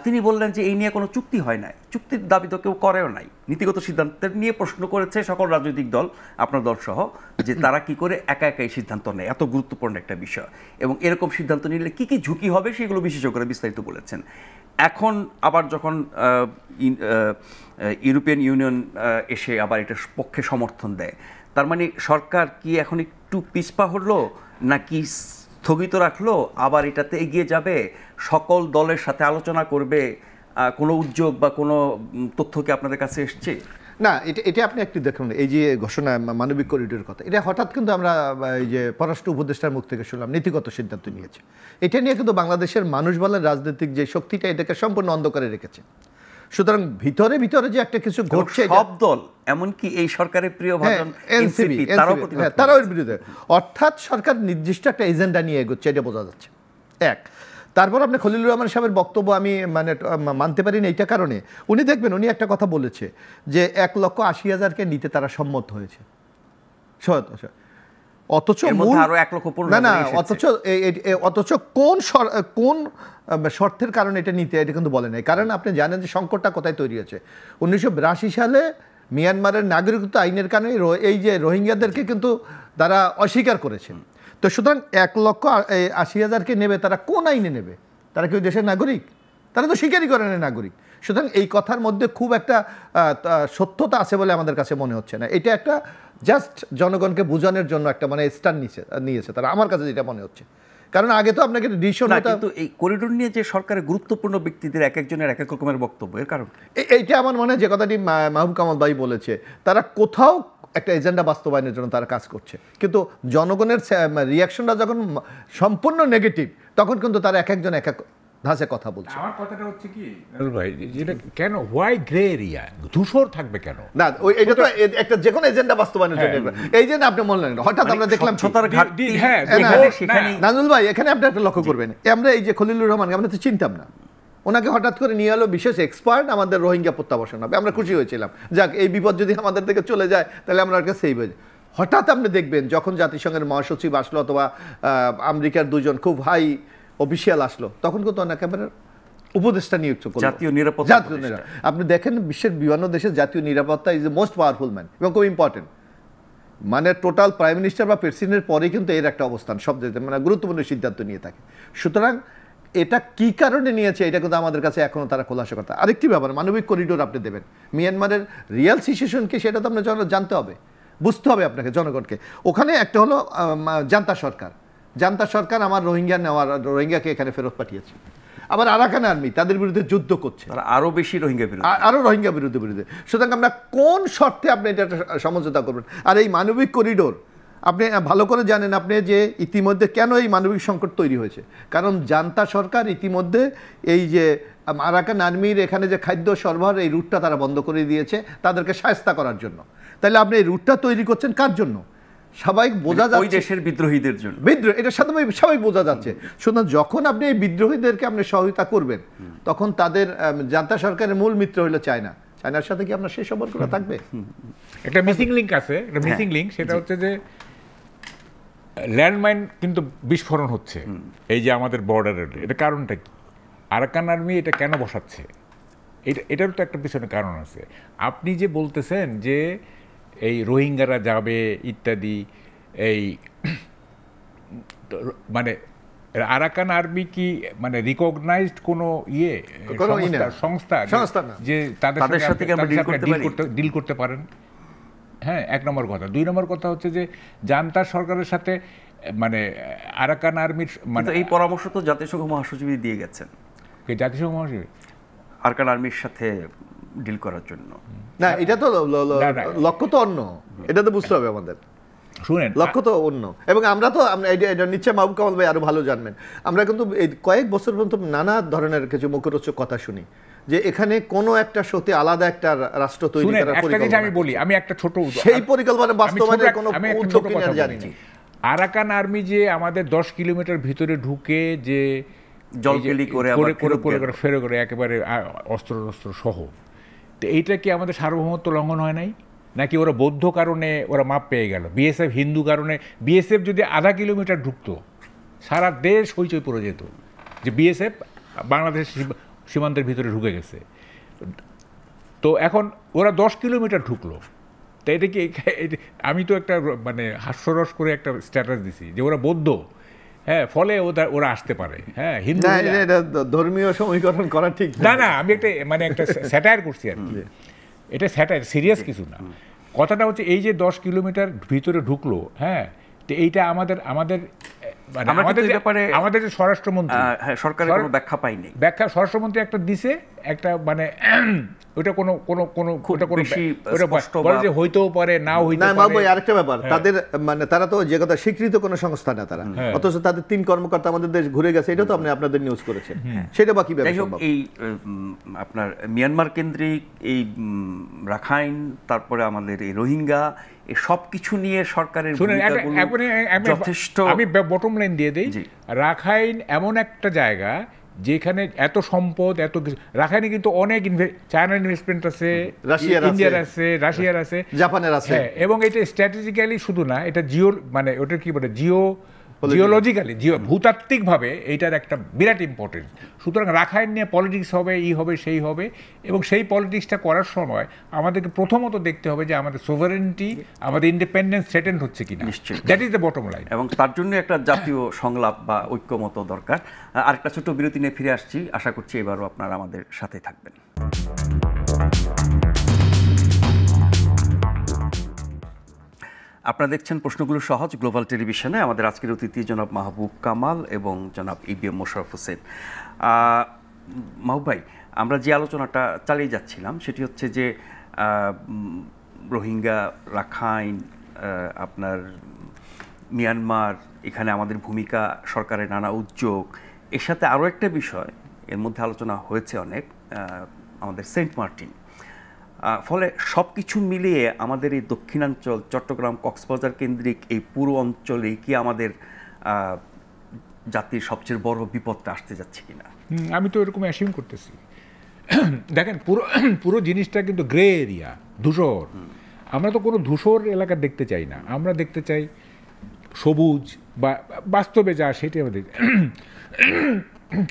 S1: তিনি বললেন যে এই নিয়ে কোনো চুক্তি হয় নাই, চুক্তির দাবি তো কেউ করেও নাই, নীতিগত সিদ্ধান্তের নিয়ে প্রশ্ন করেছে সকল রাজনৈতিক দল, আপনার দল সহ, যে তারা কি করে একা একা এই সিদ্ধান্ত নেয়, এত গুরুত্বপূর্ণ একটা বিষয়, এবং এরকম সিদ্ধান্ত নিলে কি কি ঝুঁকি হবে সেগুলো বিশেষজ্ঞরা বিস্তারিত বলেছেন। এখন আবার যখন ইউরোপিয়ান ইউনিয়ন এসে আবার এটার পক্ষে সমর্থন দেয়, তার মানে সরকার কি এখন একটু পিছপা হলো নাকি স্থগিত রাখলো, আবার এটাতে এগিয়ে যাবে, সকল দলের সাথে আলোচনা করবে? কোনো উদ্যোগ বা কোনো তথ্য কি আপনাদের কাছে এসছে?
S7: না, এটা আপনি একটু দেখুন, এই যে ঘোষণা মানবিক করিডোরের কথা, এটা হঠাৎ কিন্তু আমরা এই যে পররাষ্ট্র উপদেষ্টার মুখ থেকে শুনলাম নীতিগত সিদ্ধান্ত নিয়েছে। এটা নিয়ে কিন্তু বাংলাদেশের মানুষ বলেন রাজনৈতিক যে শক্তিটা, এটাকে সম্পূর্ণ অন্ধকারে রেখেছে। সুতরাং ভিতরে যে একটা কিছু ঘটছে,
S1: সব দল, এমনকি এই সরকারের প্রিয় ভাজন এনসিপি,
S7: তারাও এর বিরুদ্ধে, অর্থাৎ সরকার নির্দিষ্ট একটা এজেন্ডা নিয়ে এগোচ্ছে, এটা বোঝা যাচ্ছে। এক, তারপর আপনি খলিলুর রহমান সাহেবের বক্তব্য আমি মানে মানতে পারি না এইটা কারণে, উনি দেখবেন উনি একটা কথা বলেছে যে 1,80,000-কে নিতে তারা সম্মত হয়েছে, অথচ অথচ কোন শর্তের কারণে এটা নিতে, এটা কিন্তু বলে নাই। কারণ আপনি জানেন যে সংকটটা কোথায় তৈরি হয়েছে। 1982 সালে মিয়ানমারের নাগরিকত্ব আইনের কারণে এই যে রোহিঙ্গাদেরকে কিন্তু তারা অস্বীকার করেছে। তো সুতরাং 1,80,000-কে নেবে, তারা কোন আইনে নেবে? তারা কি দেশের নাগরিক? তারা তো স্বীকারই করে না নাগরিক। সুতরাং এই কথার মধ্যে খুব একটা সত্যতা আছে বলে আমাদের কাছে মনে হচ্ছে না। এটা একটা জাস্ট জনগণকে বোঝানোর জন্য একটা মানে স্ট্যান্ড নিয়েছে তারা, আমার কাছে যেটা মনে হচ্ছে। কারণ আগে তো আপনাকে ডিসিশন,
S1: কিন্তু এই করিডোর নিয়ে যে সরকারের গুরুত্বপূর্ণ ব্যক্তিদের এক একজনের এক এক রকমের বক্তব্য, এর কারণ
S7: এইটা আমার মনে হয় যে কথাটি মাহবুব কামাল ভাই বলেছে, তারা কোথাও একটা এজেন্ডা বাস্তবায়নের জন্য তারা কাজ করছে, কিন্তু জনগণের রিয়াকশনটা যখন সম্পূর্ণ নেগেটিভ, তখন কিন্তু তারা এক একজন এক এক ধাঁচে কথা বলছে।
S6: আমার কথাটা হচ্ছে কি ভাই, যেটা কেন হোয়াই গ্রে এরিয়া, ধূসর থাকবে কেন?
S7: না, এটা তো একটা যে কোনো এজেন্ডা বাস্তবায়নের জন্য, এই যে আপনি বললেন হঠাৎ আমরা দেখলাম নাজমুল ভাই, এখানে আপনি একটা লক্ষ্য করবেন, আমরা এই যে খলিলুর রহমান, আমরা তো চিনতাম না, ওনাকে হঠাৎ করে নিয়ে এলো বিশেষ এক্সপার্ট, আমাদের রোহিঙ্গা প্রত্যাবাসন হবে, আমরা খুশি হয়েছিলাম, যাক এই বিপদ যদি আমাদের থেকে চলে যায় তাহলে আমরা একটা সেভ হয়ে যায়। হঠাৎ আপনি দেখবেন যখন জাতিসংঘের মহাসচিব আসলো অথবা আমেরিকার দুজন খুব হাই অফিসিয়াল আসলো, তখন কিন্তু একেবারে উপদেষ্টা নিয়োগ করলো,
S1: জাতীয় নিরাপত্তা।
S7: আপনি দেখেন বিশ্বের বিভিন্ন দেশের জাতীয় নিরাপত্তা is the most powerful man এবং খুব ইম্পর্টেন্ট, মানে টোটাল প্রাইম মিনিস্টার বা প্রেসিডেন্টের পরেই কিন্তু এর একটা অবস্থান, সব মানে গুরুত্বপূর্ণ সিদ্ধান্ত নিয়ে থাকে। সুতরাং এটা কি কারণে নিয়েছে এটা কিন্তু আমাদের কাছে এখনো তারা খোলাসা কথা। আরেকটি ব্যাপার, মানবিক করিডোর আপনি দেবেন, মিয়ানমারের রিয়েল সিচুয়েশন কি সেটা তো আপনার জানতে হবে, বুঝতে হবে আপনাকে, জনগণকে। ওখানে একটা হলো জান্তা সরকার আমার রোহিঙ্গাকে এখানে ফেরত পাঠিয়েছে। আবার আরাকান আর্মি তাদের বিরুদ্ধে যুদ্ধ করছে,
S1: তারা আরো বেশি রোহিঙ্গা বিরোধী,
S7: আরো রোহিঙ্গা বিরুদ্ধে। সুতরাং আমরা কোন শর্তে আপনি এটা সমঝোতা করবেন? আর এই মানবিক করিডোর আপনি ভালো করে জানেন আপনি যে ইতিমধ্যে কেন এই মানবিক সংকট তৈরি হয়েছে, কারণ জান্তা সরকার ইতিমধ্যে এই যে আরাকান আর্মির এখানে যে খাদ্য সরবরাহ এই রুটটা তারা বন্ধ করে দিয়েছে তাদেরকে শায়েস্তা করার জন্য। তাহলে আপনি এই রুটটা তৈরি করছেন কার জন্য? সবাই বোঝা যাচ্ছে
S1: ওই দেশের বিদ্রোহীদের জন্য।
S7: বিদ্রোহ এটা সবাই বোঝা যাচ্ছে। সুতরাং যখন আপনি এই বিদ্রোহীদেরকে আপনি সহায়তা করবেন তখন তাদের জান্তা সরকারের মূল মিত্র হলো চায়না। চায়নার সাথে কি আপনার সেই সম্পর্কটা থাকবে?
S6: একটা মিসিং লিঙ্ক আছে, একটা মিসিং লিঙ্ক, সেটা হচ্ছে যে ল্যান্ডমাইন কিন্তু বিস্ফোরণ হচ্ছে এই যে আমাদের বর্ডারের। এটা কারণটা কি? আরাকান আর্মি এটা কেন বসাচ্ছে? এটার তো একটা পিছনে কারণ আছে। আপনি যে বলতেছেন যে এই রোহিঙ্গারা যাবে ইত্যাদি, এই মানে আরাকান আর্মি কি মানে রিকগনাইজড কোনো সংস্থা যে তাদের সাথে ডিল করতে পারেন? হ্যাঁ, এক নম্বর কথা। দুই নম্বর কথা হচ্ছে যে জান্তা সরকারের সাথে মানে আরাকান আর্মির মানে
S1: এই পরামর্শ তো জাতিসংঘ মহাসচিব দিয়ে গেছেন,
S6: জাতিসংঘ মহাসচিব
S1: আরাকান আর্মির সাথে ডিল করার জন্য।
S7: না, এটা তো লক্ষ্য তো অন্য, এটা তো বুঝতে হবে আমাদের।
S6: শুনেন,
S7: লক্ষ্য তো অন্য। এবং আমরা তো এটা নিশ্চয় মাহবুব কামাল ভাই আরো ভালো জানবেন, আমরা কিন্তু এই কয়েক বছর পর্যন্ত নানা ধরনের কিছু মুখরোচক কথা শুনি যে এখানে কোনো একটা সত্যি আলাদা একটা রাষ্ট্র তৈরি করার পরিকল্পনা।
S6: আমি বলি, আমি একটা ছোট
S7: সেই পরিকল্পনা বাস্তবায়নের কোনো উদ্যোগ কিনা জানি না।
S6: আরাকান আর্মি যে আমাদের 10 কিলোমিটার ভিতরে ঢুকে যে
S1: জলকেলি করে
S6: ফেরে করে একেবারে অস্ত্র সহ, তো এইটা কি আমাদের সার্বভৌমত্ব লঙ্ঘন হয় নাই? নাকি ওরা বৌদ্ধ কারণে ওরা মাপ পেয়ে গেল? বিএসএফ হিন্দু কারণে, বিএসএফ যদি আধা কিলোমিটার ঢুকতো সারা দেশ হইচই পড়ে যেত যে বিএসএফ বাংলাদেশ সীমান্তের ভিতরে ঢুকে গেছে। তো এখন ওরা 10 কিলোমিটার ঢুকলো, তো এটা কি, আমি তো একটা মানে হাস্যরস করে একটা স্ট্যাটাস দিছি যে ওরা বৌদ্ধ, হ্যাঁ, ফলে ওরা আসতে পারে। হ্যাঁ, হিন্দু
S7: ধর্মীয় সমীকরণ করা ঠিক
S6: না, আমি একটা মানে একটা স্যাটায়ার করছি আর কি। এটা স্যাটায়ার, সিরিয়াস কিছু না। কথাটা হচ্ছে এই যে 10 কিলোমিটার ভিতরে ঢুকলো, হ্যাঁ, তো এইটা আমাদের আমাদের যে স্বরাষ্ট্রমন্ত্রী,
S1: সরকারের কোনো ব্যাখ্যা পাইনি।
S6: ব্যাখ্যা স্বরাষ্ট্রমন্ত্রী একটা দিছে, একটা মানে ওটা কোনো যে হইতেও পারে, নাও হইতে পারে।
S7: আরেকটা ব্যাপার, তাদের মানে তারা তো যে কথা স্বীকৃত কোনো সংস্থা না তারা, অথচ তাদের 3 কর্মকর্তা আমাদের দেশ ঘুরে গেছে, এটা তো আপনি আপনাদের নিউজ করেছেন। সেটা বাকি ব্যাপার।
S1: এই আপনার মিয়ানমার কেন্দ্রিক এই রাখাইন, তারপরে আমাদের এই রোহিঙ্গা, এই সব কিছু নিয়ে সরকারের যথেষ্ট।
S6: আমি বটম লাইন দিয়ে দিই, রাখাইন এমন একটা জায়গা যেখানে এত সম্পদ, এত কিছু। রাখাইনে কিন্তু অনেক চায়নার ইনভেস্টমেন্ট আছে, ইন্ডিয়ার আছে, রাশিয়ার আছে,
S7: জাপানের আছে,
S6: এবং এটা স্ট্র্যাটেজিক্যালি শুধু না, এটা মানে ওটা কি বলে জিওলজিক্যালি, ভূতাত্ত্বিকভাবে এইটার একটা বিরাট ইম্পর্টেন্স। সুতরাং রাখাইন নিয়ে পলিটিক্স হবে, হবে, সেই হবে, এবং সেই পলিটিক্সটা করার সময় আমাদেরকে প্রথমত দেখতে হবে যে আমাদের সোভারেনিটি, আমাদের ইন্ডিপেন্ডেন্স থ্রেটেন্ড হচ্ছে কিনা। That is the bottom line.
S1: এবং তার জন্য একটা জাতীয় সংলাপ বা ঐক্যমত দরকার। আরেকটা ছোট বিরতি নিয়ে ফিরে আসছি, আশা করছি এবারও আপনারা আমাদের সাথে থাকবেন। আপনারা দেখছেন প্রশ্নগুলো সহজ গ্লোবাল টেলিভিশনে। আমাদের আজকের অতিথি জনাব মাহবুব কামাল এবং জনাব ইবিএম মোশাররফ হোসেন। মাহবুব ভাই, আমরা যে আলোচনাটা চালিয়ে যাচ্ছিলাম সেটি হচ্ছে যে রোহিঙ্গা, রাখাইন, আপনার মিয়ানমার, এখানে আমাদের ভূমিকা, সরকারের নানা উদ্যোগ, এর সাথে আরও একটা বিষয় এর মধ্যে আলোচনা হয়েছে অনেক, আমাদের সেন্ট মার্টিন। ফলে সব কিছু মিলিয়ে আমাদের এই দক্ষিণাঞ্চল, চট্টগ্রাম, কক্সবাজার কেন্দ্রিক এই পুরো অঞ্চলে কি আমাদের জাতির সবচেয়ে বড় বিপদটা আসতে যাচ্ছে কিনা?
S6: আমি তো এরকম অ্যাসিউম করতেছি। দেখেন, পুরো জিনিসটা কিন্তু গ্রে এরিয়া, ধূসর। আমরা তো কোনো ধূসর এলাকা দেখতে চাই না, আমরা দেখতে চাই সবুজ, বা বাস্তবে যা সেটাই আমাদের।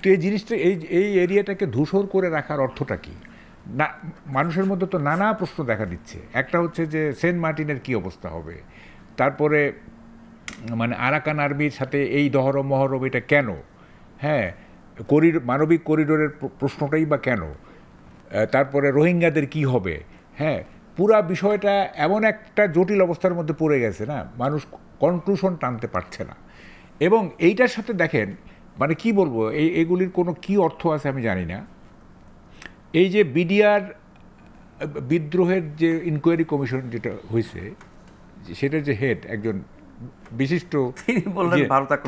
S6: তো এই জিনিসটা, এই এরিয়াটাকে ধূসর করে রাখার অর্থটা কি? না, মানুষের মধ্যে তো নানা প্রশ্ন দেখা দিচ্ছে। একটা হচ্ছে যে সেন্ট মার্টিনের কি অবস্থা হবে, তারপরে মানে আরাকান আর্মির সাথে এই দহরম মহরম, এটা কেন? হ্যাঁ, মানবিক করিডোরের প্রশ্নটাই বা কেন? তারপরে রোহিঙ্গাদের কি হবে? হ্যাঁ, পুরা বিষয়টা এমন একটা জটিল অবস্থার মধ্যে পড়ে গেছে না, মানুষ কনক্লুশন টানতে পারছে না। এবং এইটার সাথে দেখেন মানে কি বলবো, এগুলির কোনো কি অর্থ আছে আমি জানি না। এই যে বিডিআর বিদ্রোহের যে ইনকোয়ারি কমিশন যেটা হয়েছে, সেটার যে হেড একজন বিশিষ্ট,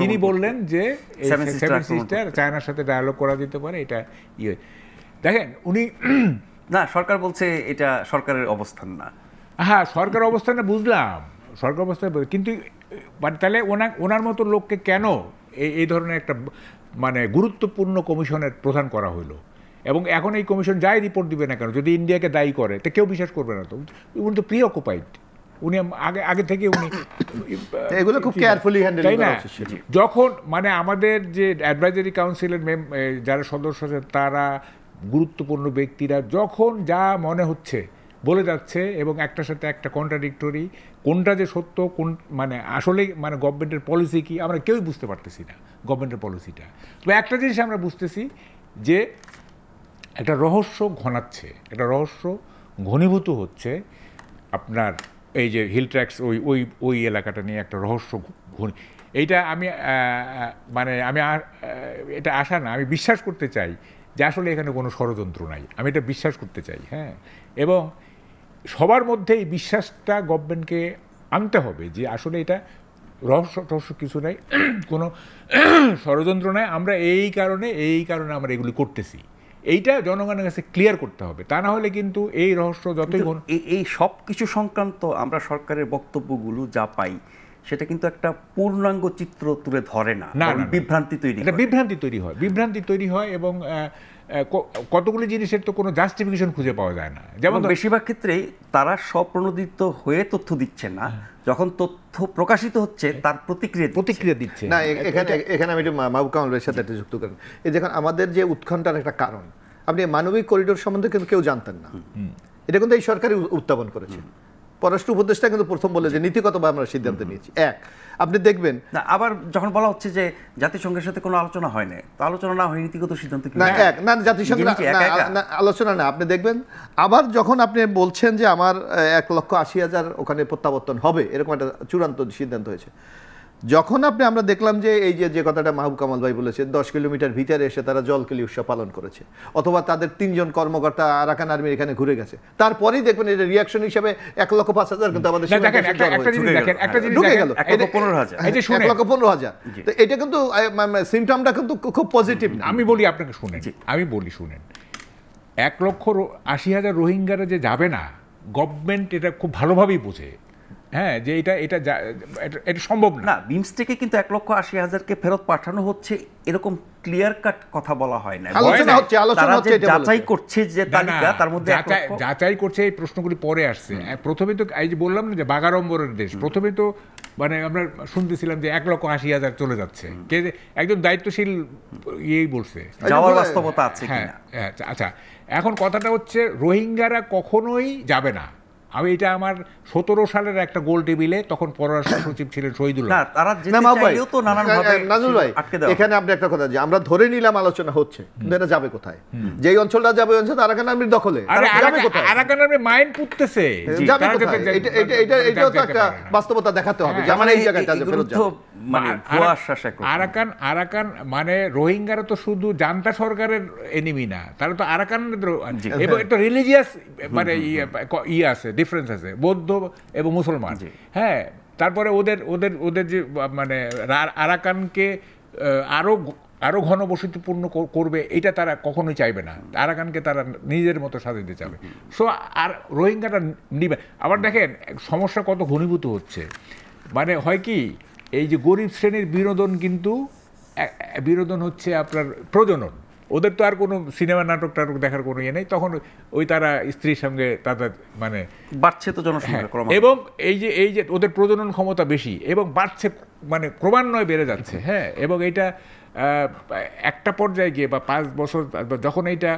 S6: তিনি বললেন যে সেভেন সিস্টার চায়নার সাথে ডায়ালগ করা যেতে পারে, এটা ইয়ে। দেখেন উনি
S1: না, সরকার বলছে এটা সরকারের অবস্থান না।
S6: হ্যাঁ, সরকার অবস্থানে বুঝলাম, সরকার অবস্থানে, কিন্তু মানে তাহলে ওনার মতো লোককে কেন এই ধরনের একটা মানে গুরুত্বপূর্ণ কমিশনের প্রধান করা হলো? এবং এখন এই কমিশন যাই রিপোর্ট দিবে না কেন, যদি ইন্ডিয়াকে দায়ী করে তো কেউ বিশ্বাস করবে না। তো উনি তো প্রি অকুপাইড, উনি আগে থেকে উনি
S7: এগুলো খুব কেয়ারফুলি হ্যান্ডেল করা উচিত।
S6: যখন মানে আমাদের যে অ্যাডভাইজারি কাউন্সিলের যারা সদস্য আছে, তারা গুরুত্বপূর্ণ ব্যক্তিরা যখন যা মনে হচ্ছে বলে যাচ্ছে, এবং একটার সাথে একটা কন্ট্রাডিক্টরি, কোনটা যে সত্য, কোন মানে আসলে মানে গভর্নমেন্টের পলিসি কি, আমরা কেউই বুঝতে পারতেছি না গভর্নমেন্টের পলিসিটা। তবে একটা জিনিস আমরা বুঝতেছি যে একটা রহস্য ঘনাচ্ছে, একটা রহস্য ঘনীভূত হচ্ছে আপনার এই যে হিল ট্র্যাক্স ওই এলাকাটা নিয়ে একটা রহস্য এইটা আমি মানে আমি এটা আশা না, আমি বিশ্বাস করতে চাই যে আসলে এখানে কোনো ষড়যন্ত্র নাই, আমি এটা বিশ্বাস করতে চাই। হ্যাঁ, এবং সবার মধ্যে এই বিশ্বাসটা গভর্নমেন্টকে আনতে হবে যে আসলে এটা রহস্য কিছু নাই, কোনো ষড়যন্ত্র নাই, আমরা এই কারণে আমরা এগুলি করতেছি, এইটা জনগণের কাছে ক্লিয়ার করতে হবে। তা না হলে কিন্তু এই রহস্য যতই
S1: এই সব কিছু সংক্রান্ত আমরা সরকারের বক্তব্যগুলো যা পাই, সেটা কিন্তু একটা পূর্ণাঙ্গ চিত্র তুলে ধরে না, বিভ্রান্তি তৈরি হয় এবং কতগুলি জিনিসের তো কোনো জাস্টিফিকেশন খুঁজে পাওয়া যায় না। যেমন বেশিরভাগ ক্ষেত্রেই তারা স্বপ্রণোদিত হয়ে তথ্য দিচ্ছে না, যখন তথ্য প্রকাশিত হচ্ছে তার প্রতিক্রিয়া দিচ্ছে
S7: না। এখানে আমি একটু মাহবুব কামালের সাথে একটা যুক্ত করেন। এই দেখুন, আমাদের যে উৎকণ্ঠার একটা কারণ, আপনি মানবিক করিডোর সম্বন্ধে কিন্তু কেউ জানতেন না, এটা কিন্তু এই সরকারই উত্থাপন করেছে। পররাষ্ট্র উপদেষ্টা কিন্তু প্রথম বলে যে নীতিগতভাবে আমরা সিদ্ধান্ত নিয়েছি। আপনি দেখবেন
S1: না, আবার যখন বলা হচ্ছে যে জাতিসংঘের সাথে কোনো আলোচনা হয় না, তো আলোচনা না হয় নীতিগত সিদ্ধান্ত কি?
S7: না, জাতিসংঘ আলোচনা না। আপনি দেখবেন আবার যখন আপনি বলছেন যে আমার 1,80,000 ওখানে প্রত্যাবর্তন হবে, এরকম একটা চূড়ান্ত সিদ্ধান্ত হয়েছে, যখন আমরা দেখলাম যে এই যে কথাটা মাহবুব কামাল ভাই বলেছে, 10 কিলোমিটার ভিতরে এসে তারা জলকেলি উৎসব পালন করেছে, অথবা তাদের 3 জন কর্মকর্তা আরাকান আর্মির এখানে ঘুরে গেছে, তারপরেই দেখবেন এটা রিয়াকশন হিসেবে 1,05,000 কিন্তু আমাদের ঢুকে গেল 1,15,000। তো এটা কিন্তু সিমটমটা কিন্তু খুব পজিটিভ না।
S6: আমি বলি আপনাকে, শুনেন, শুনেন, 1,80,000 রোহিঙ্গারা যে যাবে না, গভর্নমেন্ট এটা খুব ভালোভাবেই বোঝে। হ্যাঁ, যে এটা সম্ভব না।
S1: বিমস্টেকে কিন্তু 1,80,000কে ফেরত পাঠানো হচ্ছে এরকম ক্লিয়ার কাট কথা বলা হয় না।
S7: আলোচনা হচ্ছে,
S1: যাচাই করছে যে তালিকা, তার মধ্যে
S6: যাচাই করছে। এই প্রশ্নগুলি পরে আসছে। প্রথমে তো এই যে বললাম না যে বাগাড়ম্বরের দেশ, প্রথমে তো মানে আমরা শুনতেছিলাম যে 1,80,000 চলে যাচ্ছে, কে একজন দায়িত্বশীল ইয়েই বলছে,
S1: যাওয়ার বাস্তবতা আছে কিনা।
S6: হ্যাঁ, আচ্ছা, এখন কথাটা হচ্ছে রোহিঙ্গারা কখনোই যাবে না। আমি এটা আমার 17 সালের একটা গোল টেবিলে, তখন পররাষ্ট্র সচিব ছিলেন শহীদুল্লাহ।
S7: এখানে আপনি একটা কথা, যে আমরা ধরে নিলাম আলোচনা হচ্ছে, কিন্তু এটা যাবে কোথায়? যেই অঞ্চলটা যাবে ওই অঞ্চল আরাকান আর্মির দখলে,
S6: আরাকান আর্মি মাইন পুঁততেছে,
S7: যাবে কোথায়? এটাও তো একটা বাস্তবতা দেখাতে হবে যে আমার এই জায়গাটা ফেরত যাবে।
S6: আরাকান মানে রোহিঙ্গারা তো শুধু জান্তা সরকারের এনিমি না, তারা তো আরাকানের, এবং একটা রিলিজিয়াস মানে ই আছে, ডিফারেন্স আছে, বৌদ্ধ এবং মুসলমান। হ্যাঁ, তারপরে ওদের যে মানে আরাকানকে আরো ঘনবসতিপূর্ণ করবে, এটা তারা কখনোই চাইবে না। আরাকানকে তারা নিজের মতো সাজাতে চাবে। সো আর রোহিঙ্গাটা নিবে। আবার দেখেন সমস্যা কত ঘনীভূত হচ্ছে, মানে হয় কি, এই যে গরিব শ্রেণীর বিনোদন হচ্ছে আপনার প্রজনন। ওদের তো আর কোনো সিনেমা নাটক দেখার কোনো ইয়ে নেই, তখন ওই তারা স্ত্রীর সঙ্গে তাদের মানে
S1: বাড়ছে তো জনসংখ্যা,
S6: এবং এই যে ওদের প্রজনন ক্ষমতা বেশি এবং বাড়ছে, মানে ক্রমান্বয়ে বেড়ে যাচ্ছে। হ্যাঁ, এবং এইটা একটা পর্যায়ে গিয়ে বা 5 বছর যখন এইটা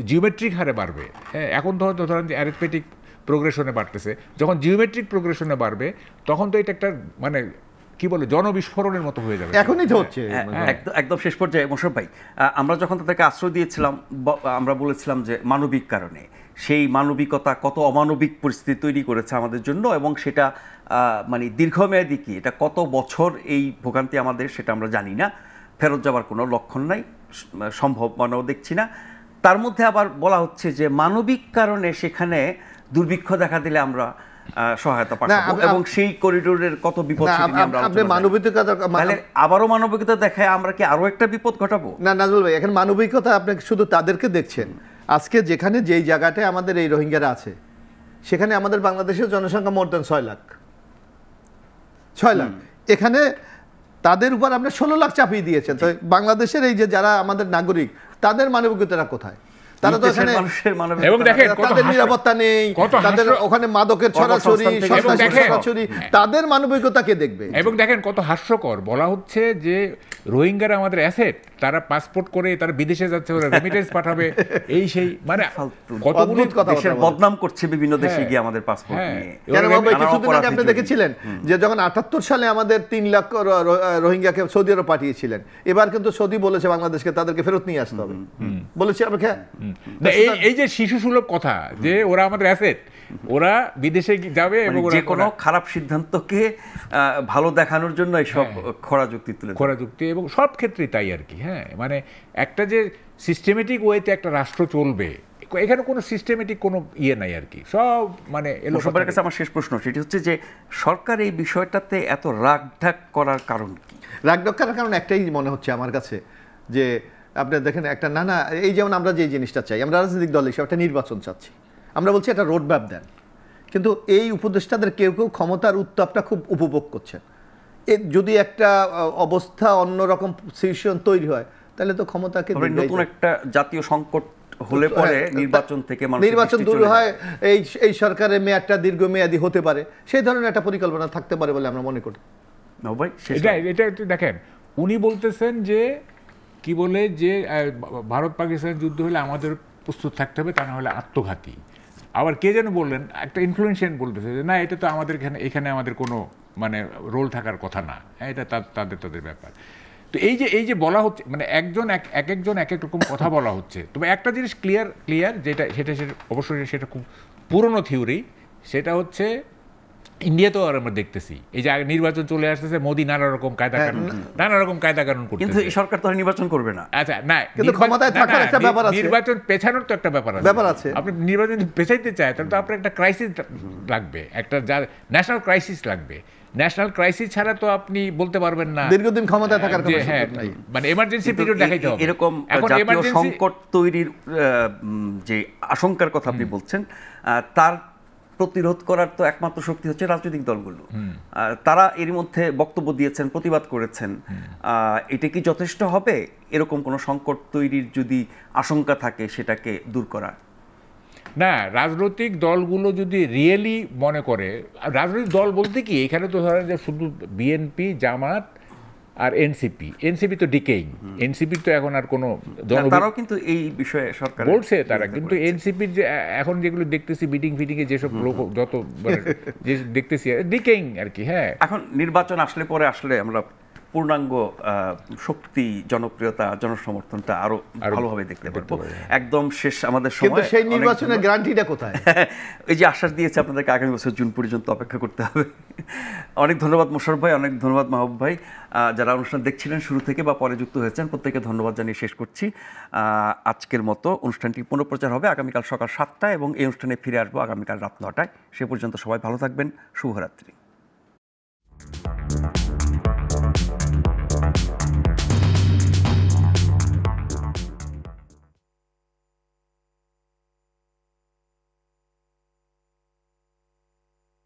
S6: জিওমেট্রিক হারে বাড়বে, হ্যাঁ, এখন তো হয়তো ধরেন যে অ্যারিথমেটিক প্রোগ্রেশনে বাড়তেছে, যখন জিওমেট্রিক প্রোগ্রেশনে বাড়বে তখন তো এটা একটা মানে কি বলে জনবিস্ফোরণের মতো হয়ে যাবে।
S7: এখনই তো হচ্ছে
S1: একদম শেষ পর্যায়ে। মোশাররফ ভাই, আমরা যখন তাদেরকে আশ্রয় দিয়েছিলাম, আমরা বলেছিলাম যে মানবিক কারণে, সেই মানবিকতা কত অমানবিক পরিস্থিতি তৈরি করেছে আমাদের জন্য, এবং সেটা মানে দীর্ঘমেয়াদী কি, এটা কত বছর এই ভোগান্তি আমাদের, সেটা আমরা জানি না। ফেরত যাওয়ার কোনো লক্ষণ নাই, সম্ভাবনাও দেখছি না। তার মধ্যে আবার বলা হচ্ছে যে মানবিক কারণে সেখানে দুর্ভিক্ষ দেখা দিলে আমরা সহায়তা পাঠাবো এবং সেই করিডোরের কত বিপদ
S7: আপনি মানবিকতা
S1: তাহলে আবারও মানবিকতা দেখায় আমরা কি আরো একটা বিপদ ঘটাবো?
S7: না নাজমুল ভাই, এখন মানবিকতা আপনি শুধু তাদেরকে দেখছেন। আজকে যেখানে যেই জায়গাটায় আমাদের এই রোহিঙ্গারা আছে সেখানে আমাদের বাংলাদেশের জনসংখ্যা মোর দেন 6 লাখ। এখানে তাদের উপর আপনি 16 লাখ চাপিয়ে দিয়েছেন। তো বাংলাদেশের এই যে যারা আমাদের নাগরিক তাদের মানবিকতা কোথায়? তারা তো এখানে
S6: এবং দেখেন
S7: তাদের নিরাপত্তা নেই, তাদের ওখানে মাদকের ছড়াছড়ি, ছড়াছড়ি, তাদের মানবিকতা কে দেখবে?
S6: এবং দেখেন কত হাস্যকর, বলা হচ্ছে যে রোহিঙ্গারা আমাদের অ্যাসেট, তারা পাসপোর্ট করে তারা বিদেশে যাচ্ছে, ওরা রেমিটেন্স পাঠাবে, এই সেই মানে
S1: কতগুলো দেশের বদনাম করছে বিভিন্ন দেশে গিয়ে আমাদের পাসপোর্ট নিয়ে।
S7: কেন বাবা, কিছুদিন আগে আপনি দেখেছিলেন যে যখন 78 সালে আমাদের 3 লাখ রোহিঙ্গাকে সৌদি আরব পাঠিয়েছিলেন, এবার কিন্তু সৌদি বলেছে বাংলাদেশকে তাদেরকে ফেরত নিয়ে আসতে হবে, বলেছে আমাকে।
S6: এই যে শিশু সুলভ কথা যে ওরা আমাদের অ্যাসেট, ওরা বিদেশে যাবে এবং
S1: যে কোনো খারাপ সিদ্ধান্তকে ভালো দেখানোর জন্য এইসব খরা যুক্তি
S6: এবং সব ক্ষেত্রে তাই আর কি। হ্যাঁ, মানে একটা যে সিস্টেমেটিক ওয়েতে একটা রাষ্ট্র চলবে, এখানে কোনো সিস্টেমেটিক কোনো ইয়ে নাই আর কি, সব মানে
S1: সবার কাছে আমার শেষ প্রশ্ন সেটি হচ্ছে যে সরকার এই বিষয়টাতে এত রাগঢাক করার কারণ কি?
S7: রাগঢাক করার কারণ একটাই মনে হচ্ছে আমার কাছে, যে আপনি দেখেন একটা না এই যেমন আমরা যে জিনিসটা চাই, আমরা রাজনৈতিক দল হিসেবে একটা নির্বাচন চাচ্ছি, আমরা বলছি একটা রোড ম্যাপ দেন, কিন্তু এই উপদেষ্টাদের কেউ কেউ ক্ষমতার উত্তাপটা খুব উপভোগ করছেন। যদি একটা অবস্থা অন্যরকম সিচুয়েশন তৈরি হয় তাহলে তো ক্ষমতাকে
S1: নতুন একটা জাতীয় সংকট হলে পরে
S7: নির্বাচন দূর হয়, এই সরকারের মেয়াদটা দীর্ঘমেয়াদী হতে পারে, সেই ধরনের একটা পরিকল্পনা থাকতে পারে বলে আমরা মনে করি।
S6: এটা দেখেন, উনি বলতেছেন যে কি বলে যে ভারত পাকিস্তান যুদ্ধ হলে আমাদের প্রস্তুত থাকতে হবে, তা না হলে আত্মঘাতী। আবার কে যেন বললেন, একটা ইনফ্লুয়েন্সিয়াল বলতেছে যে না, এটা তো আমাদের এখানে আমাদের কোনো মানে রোল থাকার কথা না, এটা তাদের ব্যাপার। তো এই যে বলা হচ্ছে, মানে একজন এক এক রকম কথা বলা হচ্ছে। তবে একটা জিনিস ক্লিয়ার সেটা অবশ্যই সেটা খুব পুরনো থিওরি, সেটা হচ্ছে ইন্ডিয়াতেও আর আমরা দেখতেছি এই যে নির্বাচন চলে আসতেছে, মোদি নানা রকম কায়দা কানুন করতেছে,
S1: কিন্তু এই সরকার তো নির্বাচন করবে না।
S6: আচ্ছা, না,
S7: কিন্তু ক্ষমতায় থাকার একটা ব্যাপার আছে,
S6: নির্বাচন পেছানোর তো একটা ব্যাপার আছে। আপনি নির্বাচন পেছাইতে চায় তাহলে তো আপনার একটা ক্রাইসিস লাগবে, একটা ন্যাশনাল ক্রাইসিস লাগবে। ন্যাশনাল ক্রাইসিস ছাড়া তো আপনি বলতে পারবেন না
S7: দীর্ঘদিন ক্ষমতায় থাকার কথা।
S6: হ্যাঁ, মানে এমার্জেন্সি পিরিয়ড দেখাইতে হবে।
S1: এরকম জাতীয় সংকট তৈরির যে আশঙ্কার কথা আপনি বলছেন, তার প্রতিরোধ করার তো একমাত্র শক্তি হচ্ছে রাজনৈতিক দলগুলো। তারা এর মধ্যে বক্তব্য দিয়েছেন, প্রতিবাদ করেছেন। এটা কি যথেষ্ট হবে এরকম কোনো সংকট তৈরির যদি আশঙ্কা থাকে সেটাকে দূর করা?
S6: না, রাজনৈতিক দলগুলো যদি রিয়েলি মনে করে, রাজনৈতিক দল বলতে কি এখানে তো ধরেন যে শুধু বিএনপি, জামাত আর এনসিপি তো ডিকেইং, এনসিপি তো এখন আর কোনো
S1: তারাও কিন্তু এই বিষয়ে সরকার
S6: বলছে তারা, কিন্তু এনসিপির যে এখন যেগুলো দেখতেছি মিটিং ফিটিংয়ে যেসব লোক যত যে দেখতেছি ডিকেইং আর কি। হ্যাঁ,
S1: এখন নির্বাচন আসলে আমরা পূর্ণাঙ্গ শক্তি, জনপ্রিয়তা, জনসমর্থনটা আরো ভালোভাবে দেখতে পারবো। একদম শেষ আমাদের সময়,
S7: কিন্তু সেই নির্বাচনের গ্যারান্টিটা কোথায়?
S1: এই যে আশ্বাস দিয়েছে আপনাদেরকে আগামী বছর জুন পর্যন্ত অপেক্ষা করতে হবে। অনেক ধন্যবাদ মোশাররফ ভাই, অনেক ধন্যবাদ মাহবুব ভাই। যারা অনুষ্ঠান দেখছিলেন শুরু থেকে বা পরে যুক্ত হয়েছেন, প্রত্যেকে ধন্যবাদ জানিয়ে শেষ করছি। আজকের মতো অনুষ্ঠানটি পুনঃপ্রচার হবে আগামীকাল সকাল 7টায় এবং এই অনুষ্ঠানে ফিরে আসবো আগামীকাল রাত 9টায়। সে পর্যন্ত সবাই ভালো থাকবেন। শুভরাত্রি।